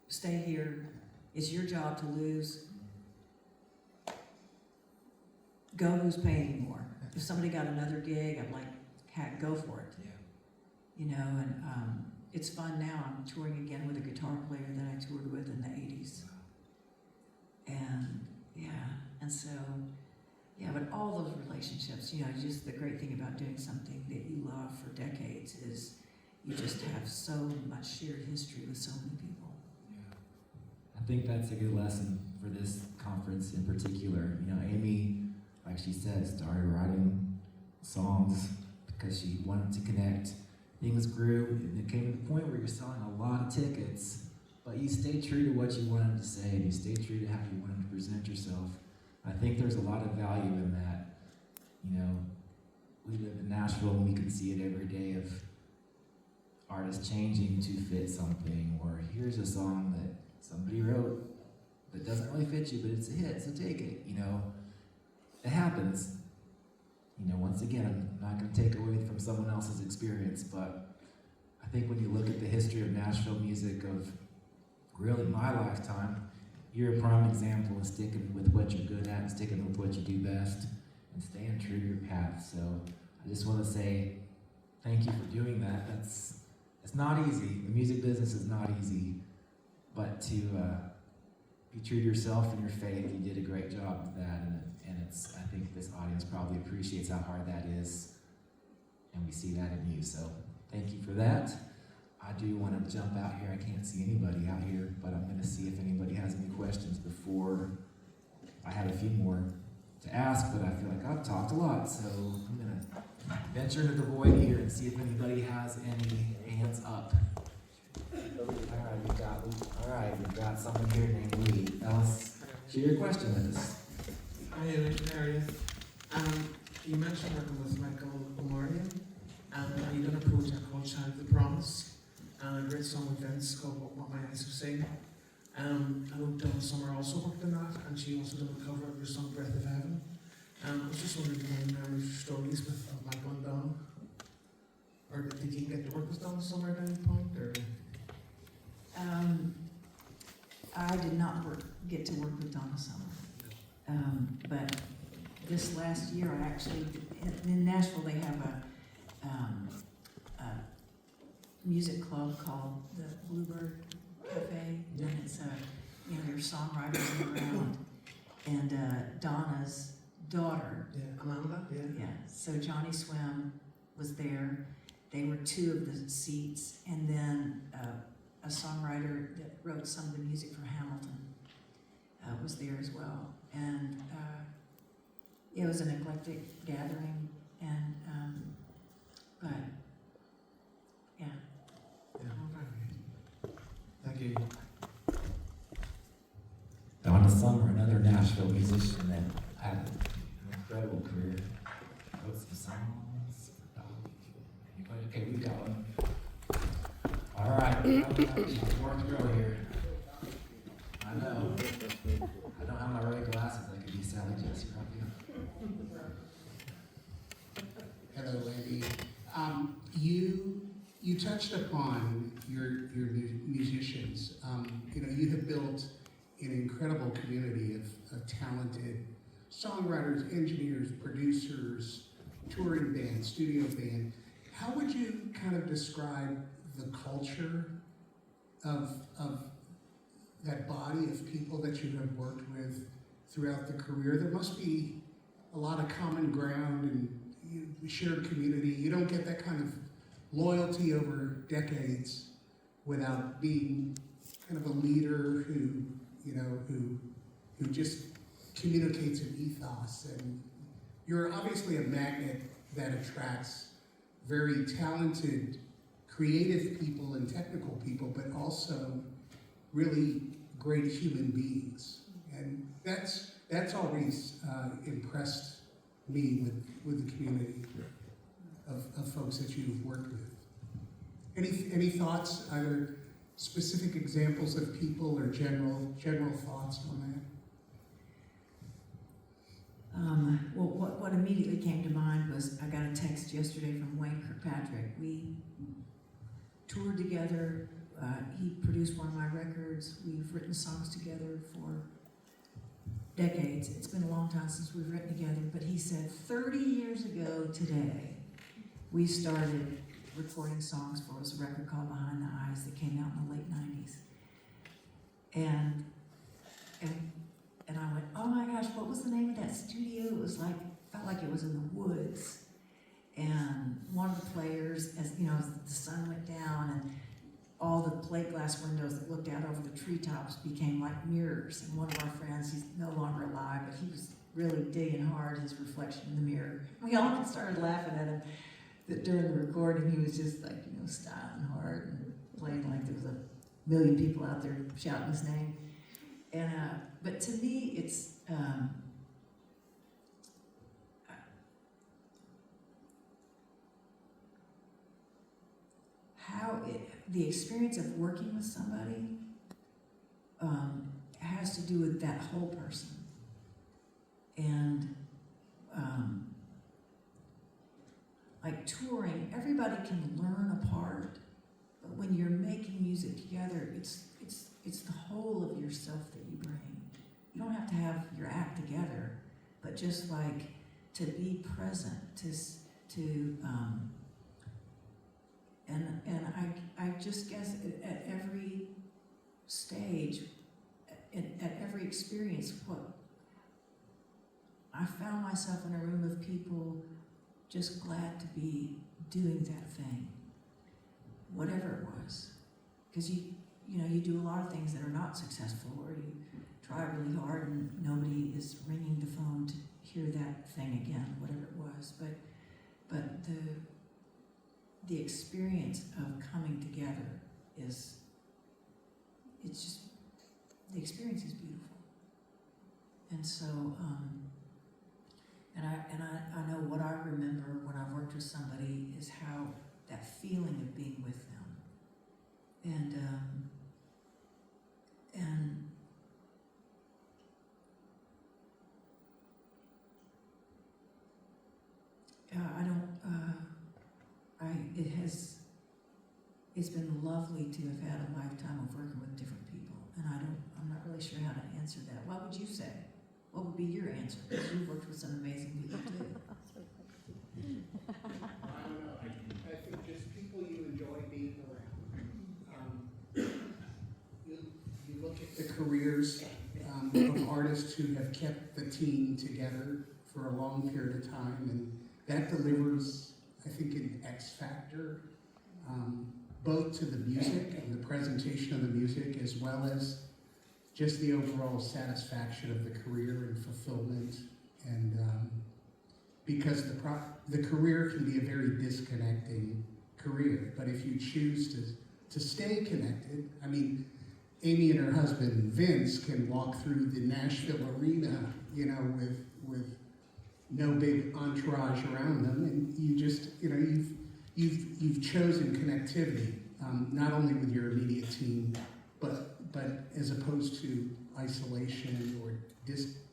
stay here. It's your job to lose. Go who's paying you more. If somebody got another gig, I'm like, heck, go for it. Yeah. And it's fun now. I'm touring again with a guitar player that I toured with in the 80s. And so, but all those relationships, just the great thing about doing something that you love for decades is you just have so much shared history with so many people. Yeah. I think that's a good lesson for this conference in particular. Amy, like she said, started writing songs because she wanted to connect. Things grew, and it came to the point where you're selling a lot of tickets, but you stayed true to what you wanted to say, and you stayed true to how you wanted to present yourself. I think there's a lot of value in that. We live in Nashville, and we can see it every day of artists changing to fit something, or here's a song that somebody wrote that doesn't really fit you, but it's a hit, so take it. It happens. Once again, I'm not going to take away from someone else's experience, but I think when you look at the history of Nashville music of really my lifetime, you're a prime example of sticking with what you're good at, and sticking with what you do best, and staying true to your path. So I just want to say thank you for doing that. It's not easy. The music business is not easy, but to be true to yourself and your faith, you did a great job with that, and I think this audience probably appreciates how hard that is, and we see that in you, so thank you for that. I do want to jump out here. I can't see anybody out here, but I'm going to see if anybody has any questions before. I have a few more to ask, but I feel like I've talked a lot, so I'm going to venture into the void here and see if anybody has any hands up. All right, we've got someone here named Lee. Alice, share your question with us. Hi, Area. You mentioned working with Michael Omarion, and you done a project called Child of the Promise, and a great song with Vince called What My Eyes Have Seen. I know Donna Summer also worked on that, and she also did a cover of your song Breath of Heaven. I was just wondering if you have any stories with Michael and Donna, or did you get to work with Donna Summer at any point, or? I did not get to work with Donna Summer, but this last year I actually, in Nashville they have a music club called the Bluebird Cafe, and it's there's songwriters around, and Donna's daughter. Yeah, Amanda, yeah. Yeah, so Johnny Swim was there. They were two of the seats, and then a songwriter that wrote some of the music for Hamilton was there as well. And it was an eclectic gathering, and but yeah. Yeah, okay. Thank you. Donna Summer, another Nashville musician that had an incredible career. Wrote some songs. Anybody? Okay, we got one. All right, fourth row here. I know. I don't have my right glasses. I could be Sally Jesse probably. Hello, Andy. You touched upon your musicians. You have built an incredible community of talented songwriters, engineers, producers, touring band, studio band. How would you kind of describe the culture of that body of people that you have worked with throughout the career? There must be a lot of common ground and shared community. You don't get that kind of loyalty over decades without being kind of a leader who just communicates an ethos. And you're obviously a magnet that attracts very talented, creative people and technical people, but also really great human beings. And that's always impressed me with the community of folks that you've worked with. Any thoughts, either specific examples of people or general thoughts on that? Well, what immediately came to mind was I got a text yesterday from Wayne Kirkpatrick. We toured together. He produced one of my records. We've written songs together for decades. It's been a long time since we've written together, but he said 30 years ago today, we started recording songs for us, a record called Behind the Eyes that came out in the late 90s. And I went, oh my gosh, what was the name of that studio? It was like, felt like it was in the woods. And one of the players, as the sun went down and all the plate glass windows that looked out over the treetops became like mirrors. And one of our friends, he's no longer alive, but he was really digging hard his reflection in the mirror. We all started laughing at him that during the recording he was just like, styling hard and playing like there was a million people out there shouting his name. And but to me, it's the experience of working with somebody has to do with that whole person. And like touring, everybody can learn a part, but when you're making music together, it's the whole of yourself that you bring. You don't have to have your act together, but just like to be present, to And I just guess at every stage, at every experience, I found myself in a room of people just glad to be doing that thing, whatever it was. Because you do a lot of things that are not successful, or you try really hard and nobody is ringing the phone to hear that thing again, whatever it was. But the experience of coming together the experience is beautiful. And so, and I know what I remember when I've worked with somebody is how that feeling of being with them. And it's been lovely to have had a lifetime of working with different people. And I'm not really sure how to answer that. What would you say? What would be your answer? Because you've worked with some amazing people too. I don't know. I think just people you enjoy being around. You look at the careers of artists who have kept the team together for a long period of time, and that delivers, I think, an X factor, both to the music and the presentation of the music, as well as just the overall satisfaction of the career and fulfillment. And because the career can be a very disconnecting career, but if you choose to stay connected, I mean, Amy and her husband Vince can walk through the Nashville arena, with no big entourage around them, and you just, you've chosen connectivity, not only with your immediate team, but as opposed to isolation or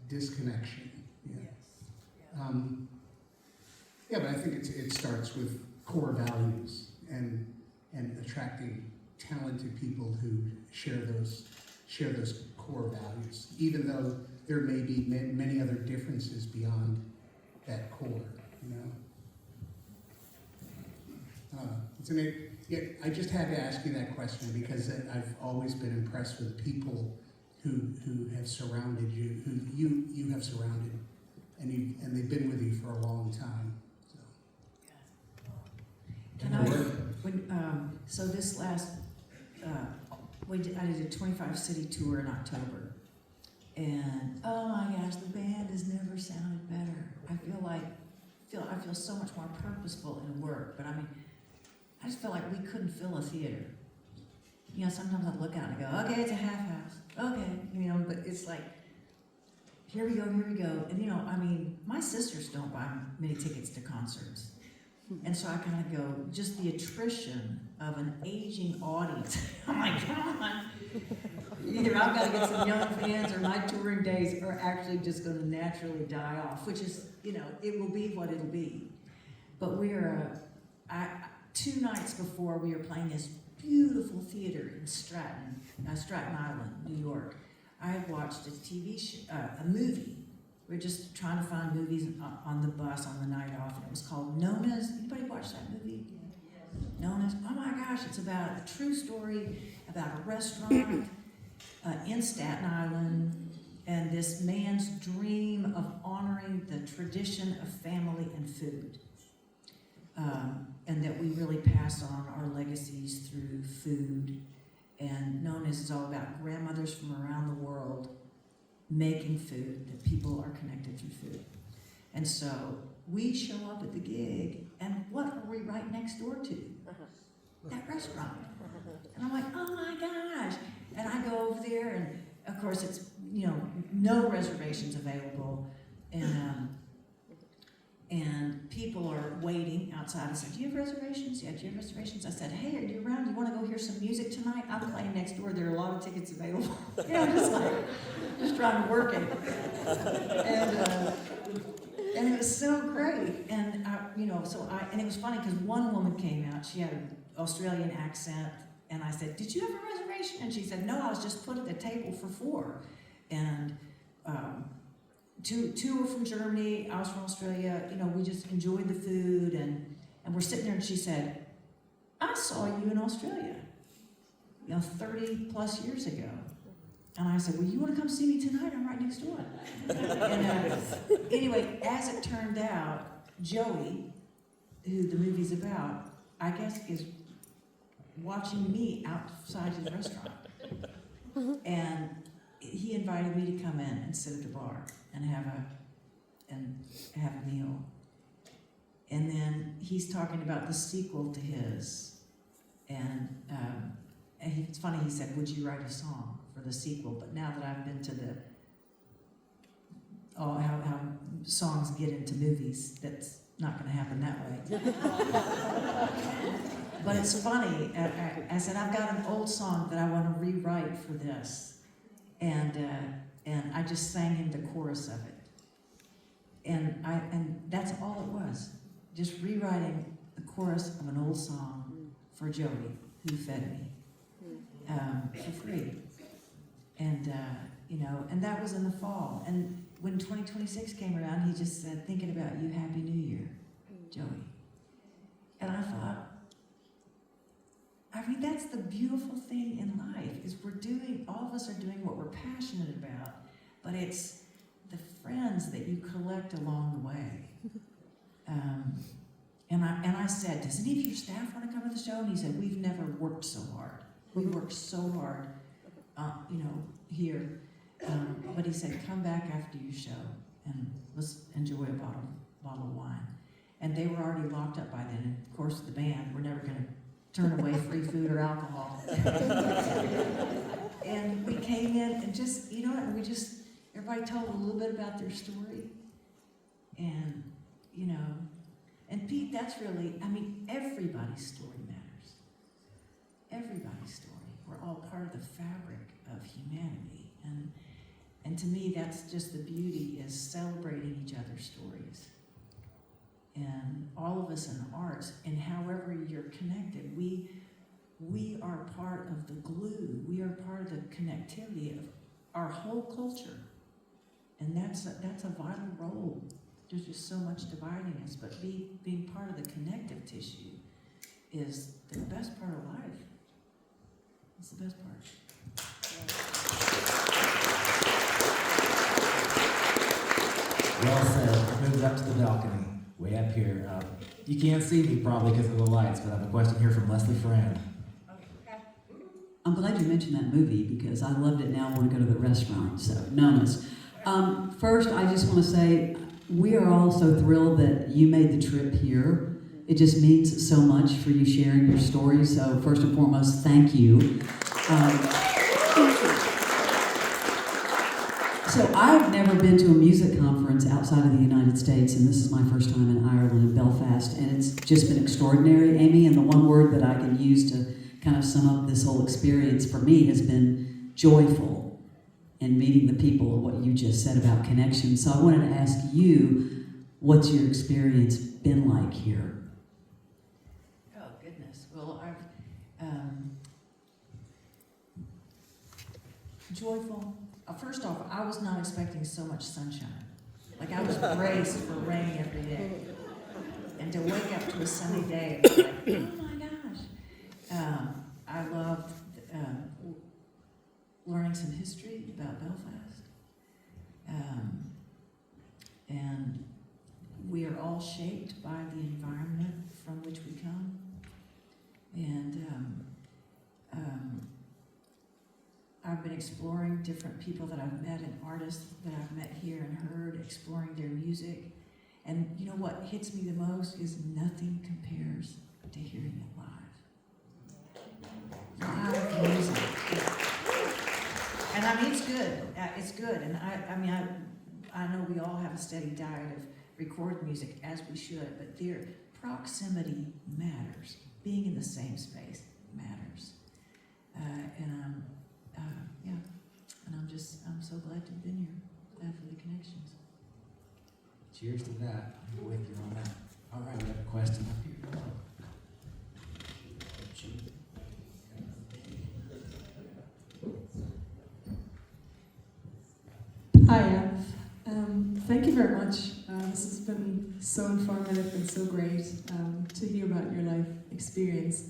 disconnection. Yeah. Yes. Yeah, but I think it starts with core values and attracting talented people who share those core values, even though there may be many other differences beyond that core. I just had to ask you that question because I've always been impressed with people who have surrounded you, who you have surrounded, and they've been with you for a long time. So this last, I did a 25-city tour in October, and oh my gosh, the band has never sounded better. I feel so much more purposeful in work, but I just feel like we couldn't fill a theater. Sometimes I look out and I go, okay, it's a half house, okay, but it's like, here we go, and my sisters don't buy many tickets to concerts. And so I kind of go, just the attrition of an aging audience. Oh my God. Either I've got to get some young fans or my touring days are actually just going to naturally die off, which is, it will be what it'll be. But two nights before we were playing this beautiful theater in Staten Island, New York. I had watched a movie. We were just trying to find movies on the bus on the night off, and it was called Nona's. Anybody watch that movie? Yes. Nona's. Oh my gosh, it's about a true story about a restaurant in Staten Island, and this man's dream of honoring the tradition of family and food. And that we really pass on our legacies through food. And Nona's is all about grandmothers from around the world making food, that people are connected through food. And so we show up at the gig, and what are we right next door to? That restaurant. And I'm like, oh my gosh. And I go over there, and of course it's, no reservations available. And people are waiting outside. I said, do you have reservations? Yeah, do you have reservations? I said, hey, are you around? You want to go hear some music tonight? I'm playing next door. There are a lot of tickets available. Just trying to work it. And it was so great. And, and it was funny because one woman came out. She had an Australian accent. And I said, did you have a reservation? And she said, no, I was just put at the table for 4. And, Two were from Germany, I was from Australia, we just enjoyed the food, and we're sitting there, and she said, I saw you in Australia, 30 plus years ago. And I said, well, you want to come see me tonight? I'm right next door. And anyway, as it turned out, Joey, who the movie's about, I guess is watching me outside his restaurant. And he invited me to come in and sit at the bar and have a meal. And then he's talking about the sequel to his. And it's funny, he said, would you write a song for the sequel? But now that I've been to how songs get into movies, that's not going to happen that way. But it's funny, I said, I've got an old song that I want to rewrite for this. And I just sang him the chorus of it. And that's all it was. Just rewriting the chorus of an old song for Joey, who fed me for free. And and that was in the fall. And when 2026 came around, he just said, thinking about you, Happy New Year, Joey. And I thought, that's the beautiful thing in life, is all of us are doing what we're passionate about, but it's the friends that you collect along the way. And I said, does any of your staff want to come to the show? And he said, we've never worked so hard. We worked so hard, here. But he said, come back after your show and let's enjoy a bottle of wine. And they were already locked up by then. And of course, the band, we're never going to turn away free food or alcohol. And we came in and just, everybody told a little bit about their story. And, and Pete, that's really, everybody's story matters. Everybody's story. We're all part of the fabric of humanity. And to me, that's just the beauty, is celebrating each other's stories. And all of us in the arts, and however you're connected, we are part of the glue. We are part of the connectivity of our whole culture. And that's a vital role. There's just so much dividing us, but being part of the connective tissue is the best part of life. It's the best part. Well said. Moved up to the balcony, way up here. You can't see me probably because of the lights, but I have a question here from Leslie Fran. I'm glad you mentioned that movie because I loved it. Now I want to go to the restaurant. So, Nonas. First, I just want to say we are all so thrilled that you made the trip here. It just means so much for you sharing your story. So, first and foremost, thank you. So I've never been to a music conference outside of the United States, and this is my first time in Ireland, in Belfast, and it's just been extraordinary, Amy, and the one word that I can use to kind of sum up this whole experience for me has been joyful, and meeting the people, what you just said about connection. So I wanted to ask you, what's your experience been like here? Oh, goodness. Well, I've joyful. First off, I was not expecting so much sunshine. Like, I was braced for rain every day. And to wake up to a sunny day, it was like, oh my gosh. I loved learning some history about Belfast. And we are all shaped by the environment from which we come. And I've been exploring different people that I've met and artists that I've met here and heard, exploring their music. And you know what hits me the most is nothing compares to hearing it live. Live music. And it's good. It's good. And I know we all have a steady diet of recorded music, as we should, but their proximity matters. Being in the same space matters. And I'm so glad to have been here. Glad for the connections. Cheers to that. I'm with you on that. All right, we have a question up here. Hi, thank you very much. This has been so informative and so great to hear about your life experience.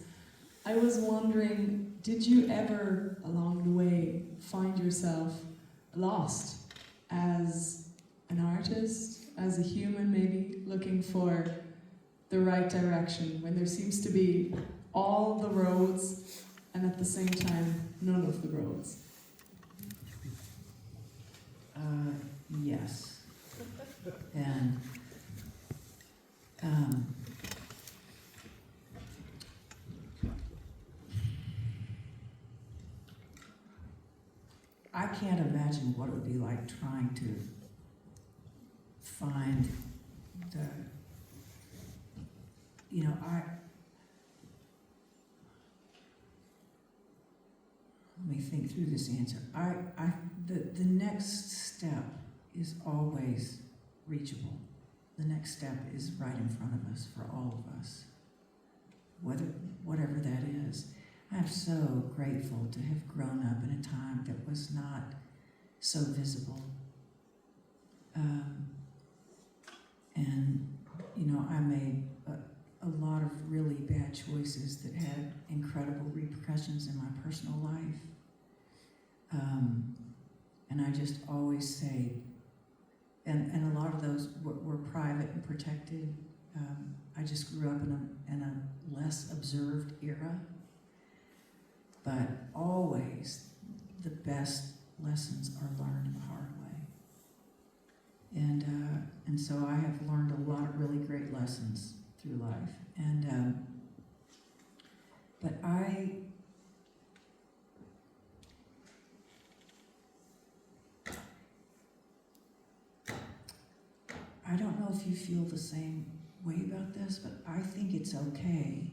I was wondering, did you ever along the way find yourself lost as an artist, as a human maybe, looking for the right direction when there seems to be all the roads and at the same time none of the roads? Yes. And I can't imagine what it would be like trying to find the, you know, let me think through this answer. The next step is always reachable. The next step is right in front of us for all of us, whatever that is. I'm so grateful to have grown up in a time that was not so visible. And, you know, I made a lot of really bad choices that had incredible repercussions in my personal life. And I just always say, and a lot of those were private and protected. I just grew up in a less observed era. But always the best lessons are learned the hard way. And so I have learned a lot of really great lessons through life. And but I don't know if you feel the same way about this, but I think it's okay.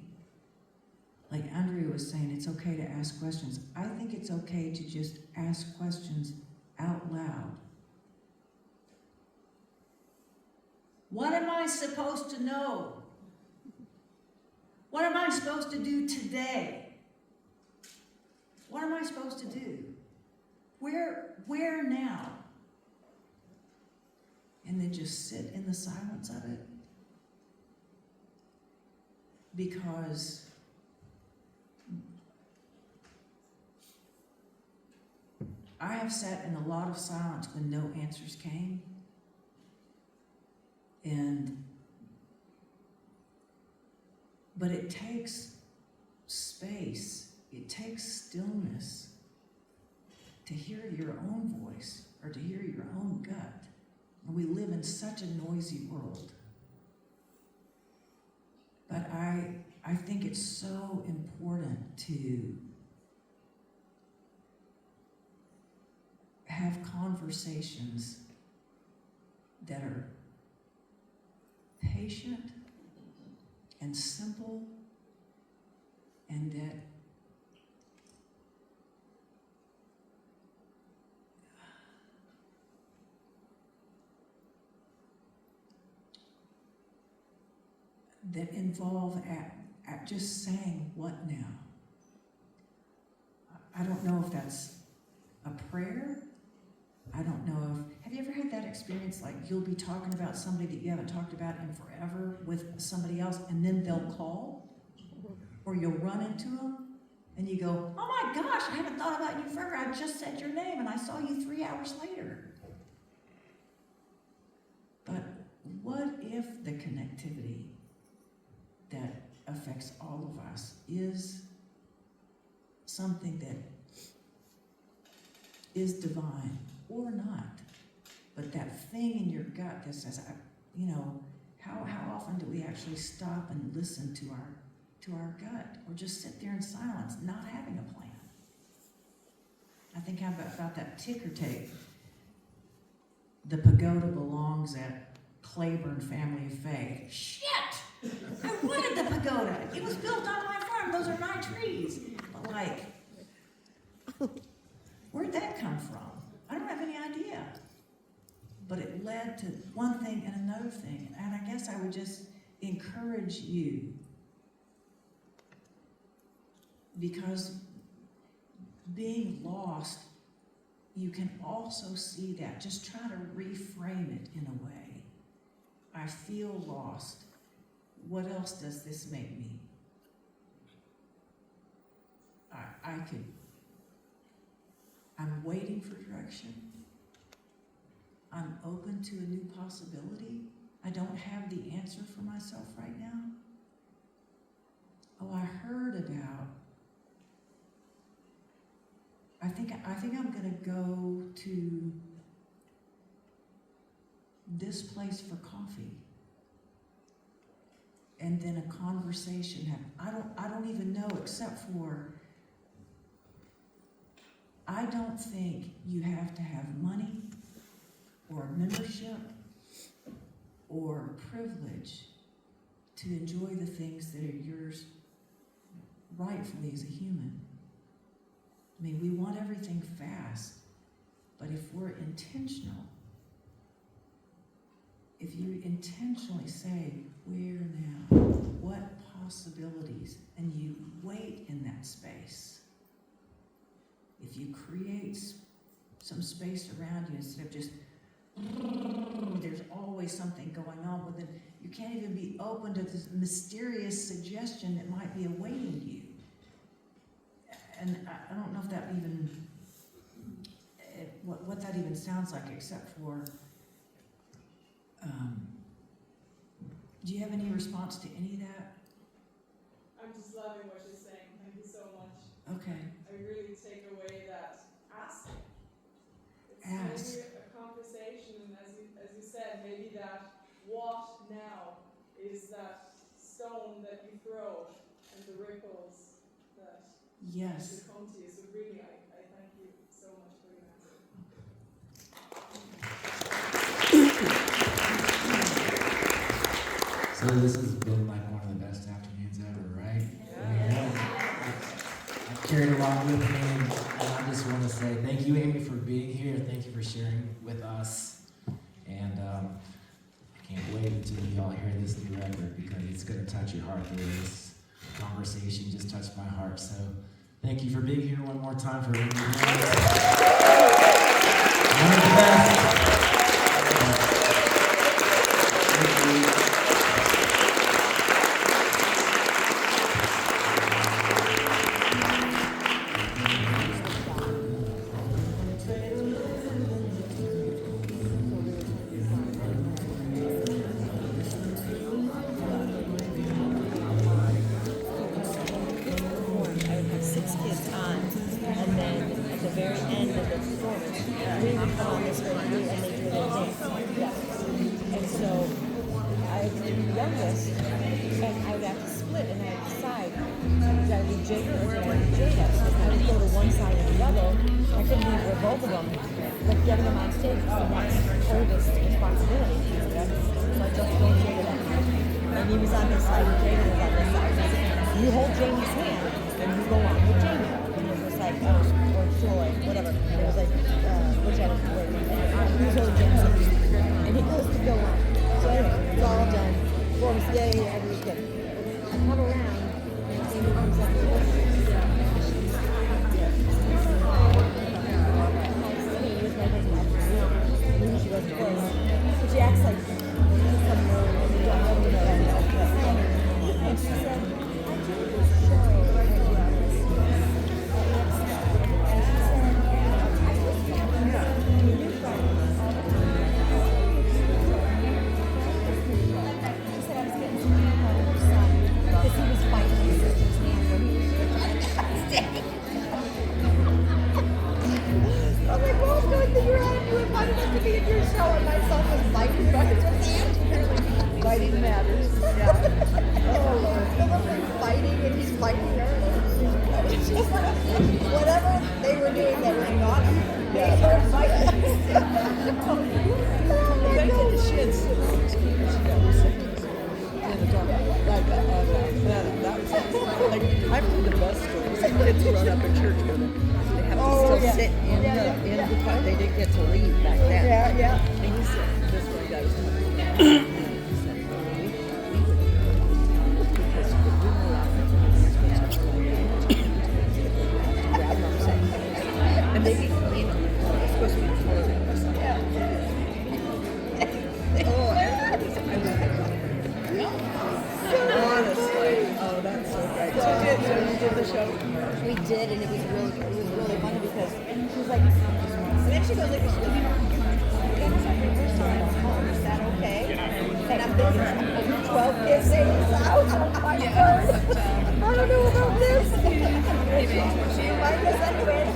Like Andrea was saying, it's okay to ask questions. I think it's okay to just ask questions out loud. What am I supposed to know? What am I supposed to do today? What am I supposed to do? Where now? And then just sit in the silence of it. Because I have sat in a lot of silence when no answers came. But it takes space, it takes stillness to hear your own voice or to hear your own gut. And we live in such a noisy world. But I think it's so important to have conversations that are patient and simple, and that involve at just saying, what now? I don't know if that's a prayer. I don't know if, have you ever had that experience, like you'll be talking about somebody that you haven't talked about in forever with somebody else, and then they'll call, or you'll run into them, and you go, oh my gosh, I haven't thought about you forever, I just said your name, and I saw you 3 hours later. But what if the connectivity that affects all of us is something that is divine or not, but that thing in your gut that says, you know, how often do we actually stop and listen to our gut, or just sit there in silence, not having a plan? I think about that ticker tape. The pagoda belongs at Claiborne Family of Faith. Shit! I wanted the pagoda. It was built on my farm. Those are my trees. But like, where'd that come from? I don't have any idea. But it led to one thing and another thing. And I guess I would just encourage you, because being lost, you can also see that. Just try to reframe it in a way. I feel lost. What else does this make me? I'm waiting for direction. I'm open to a new possibility. I don't have the answer for myself right now. Oh, I heard about, I think I'm gonna go to this place for coffee. And then a conversation happened. I don't even know, except for, I don't think you have to have money or membership or privilege to enjoy the things that are yours rightfully as a human. I mean, we want everything fast, but if we're intentional, if you intentionally say, where now, what possibilities, and you wait in that space, if you create some space around you instead of just, there's always something going on, but then you can't even be open to this mysterious suggestion that might be awaiting you. And I don't know if that even, what that even sounds like, except for, do you have any response to any of that? I'm just loving what you're saying. Thank you so much. Okay. I really take away that asking. It's Ask. maybe a conversation, and as you said, maybe that what now is that stone that you throw and the ripples that Yes. come to you. So really, I thank you so much for your answer. So this has been like one of the best afternoons ever, right? I've carried along with me, and I just want to say thank you, Amy, for being here. Thank you for sharing with us. And I can't wait until you all hear this new record, because it's going to touch your heart the way this conversation just touched my heart. So thank you for being here one more time for Amy. One of the best. Thank you. Honestly, oh, that's so great. So you did the show? we did, and it was really funny because she was like, and then she goes like, that was like your first time at home. Is that okay? And I'm thinking, 12 kids in this house. Oh my word! I don't know about this. She liked us anyway.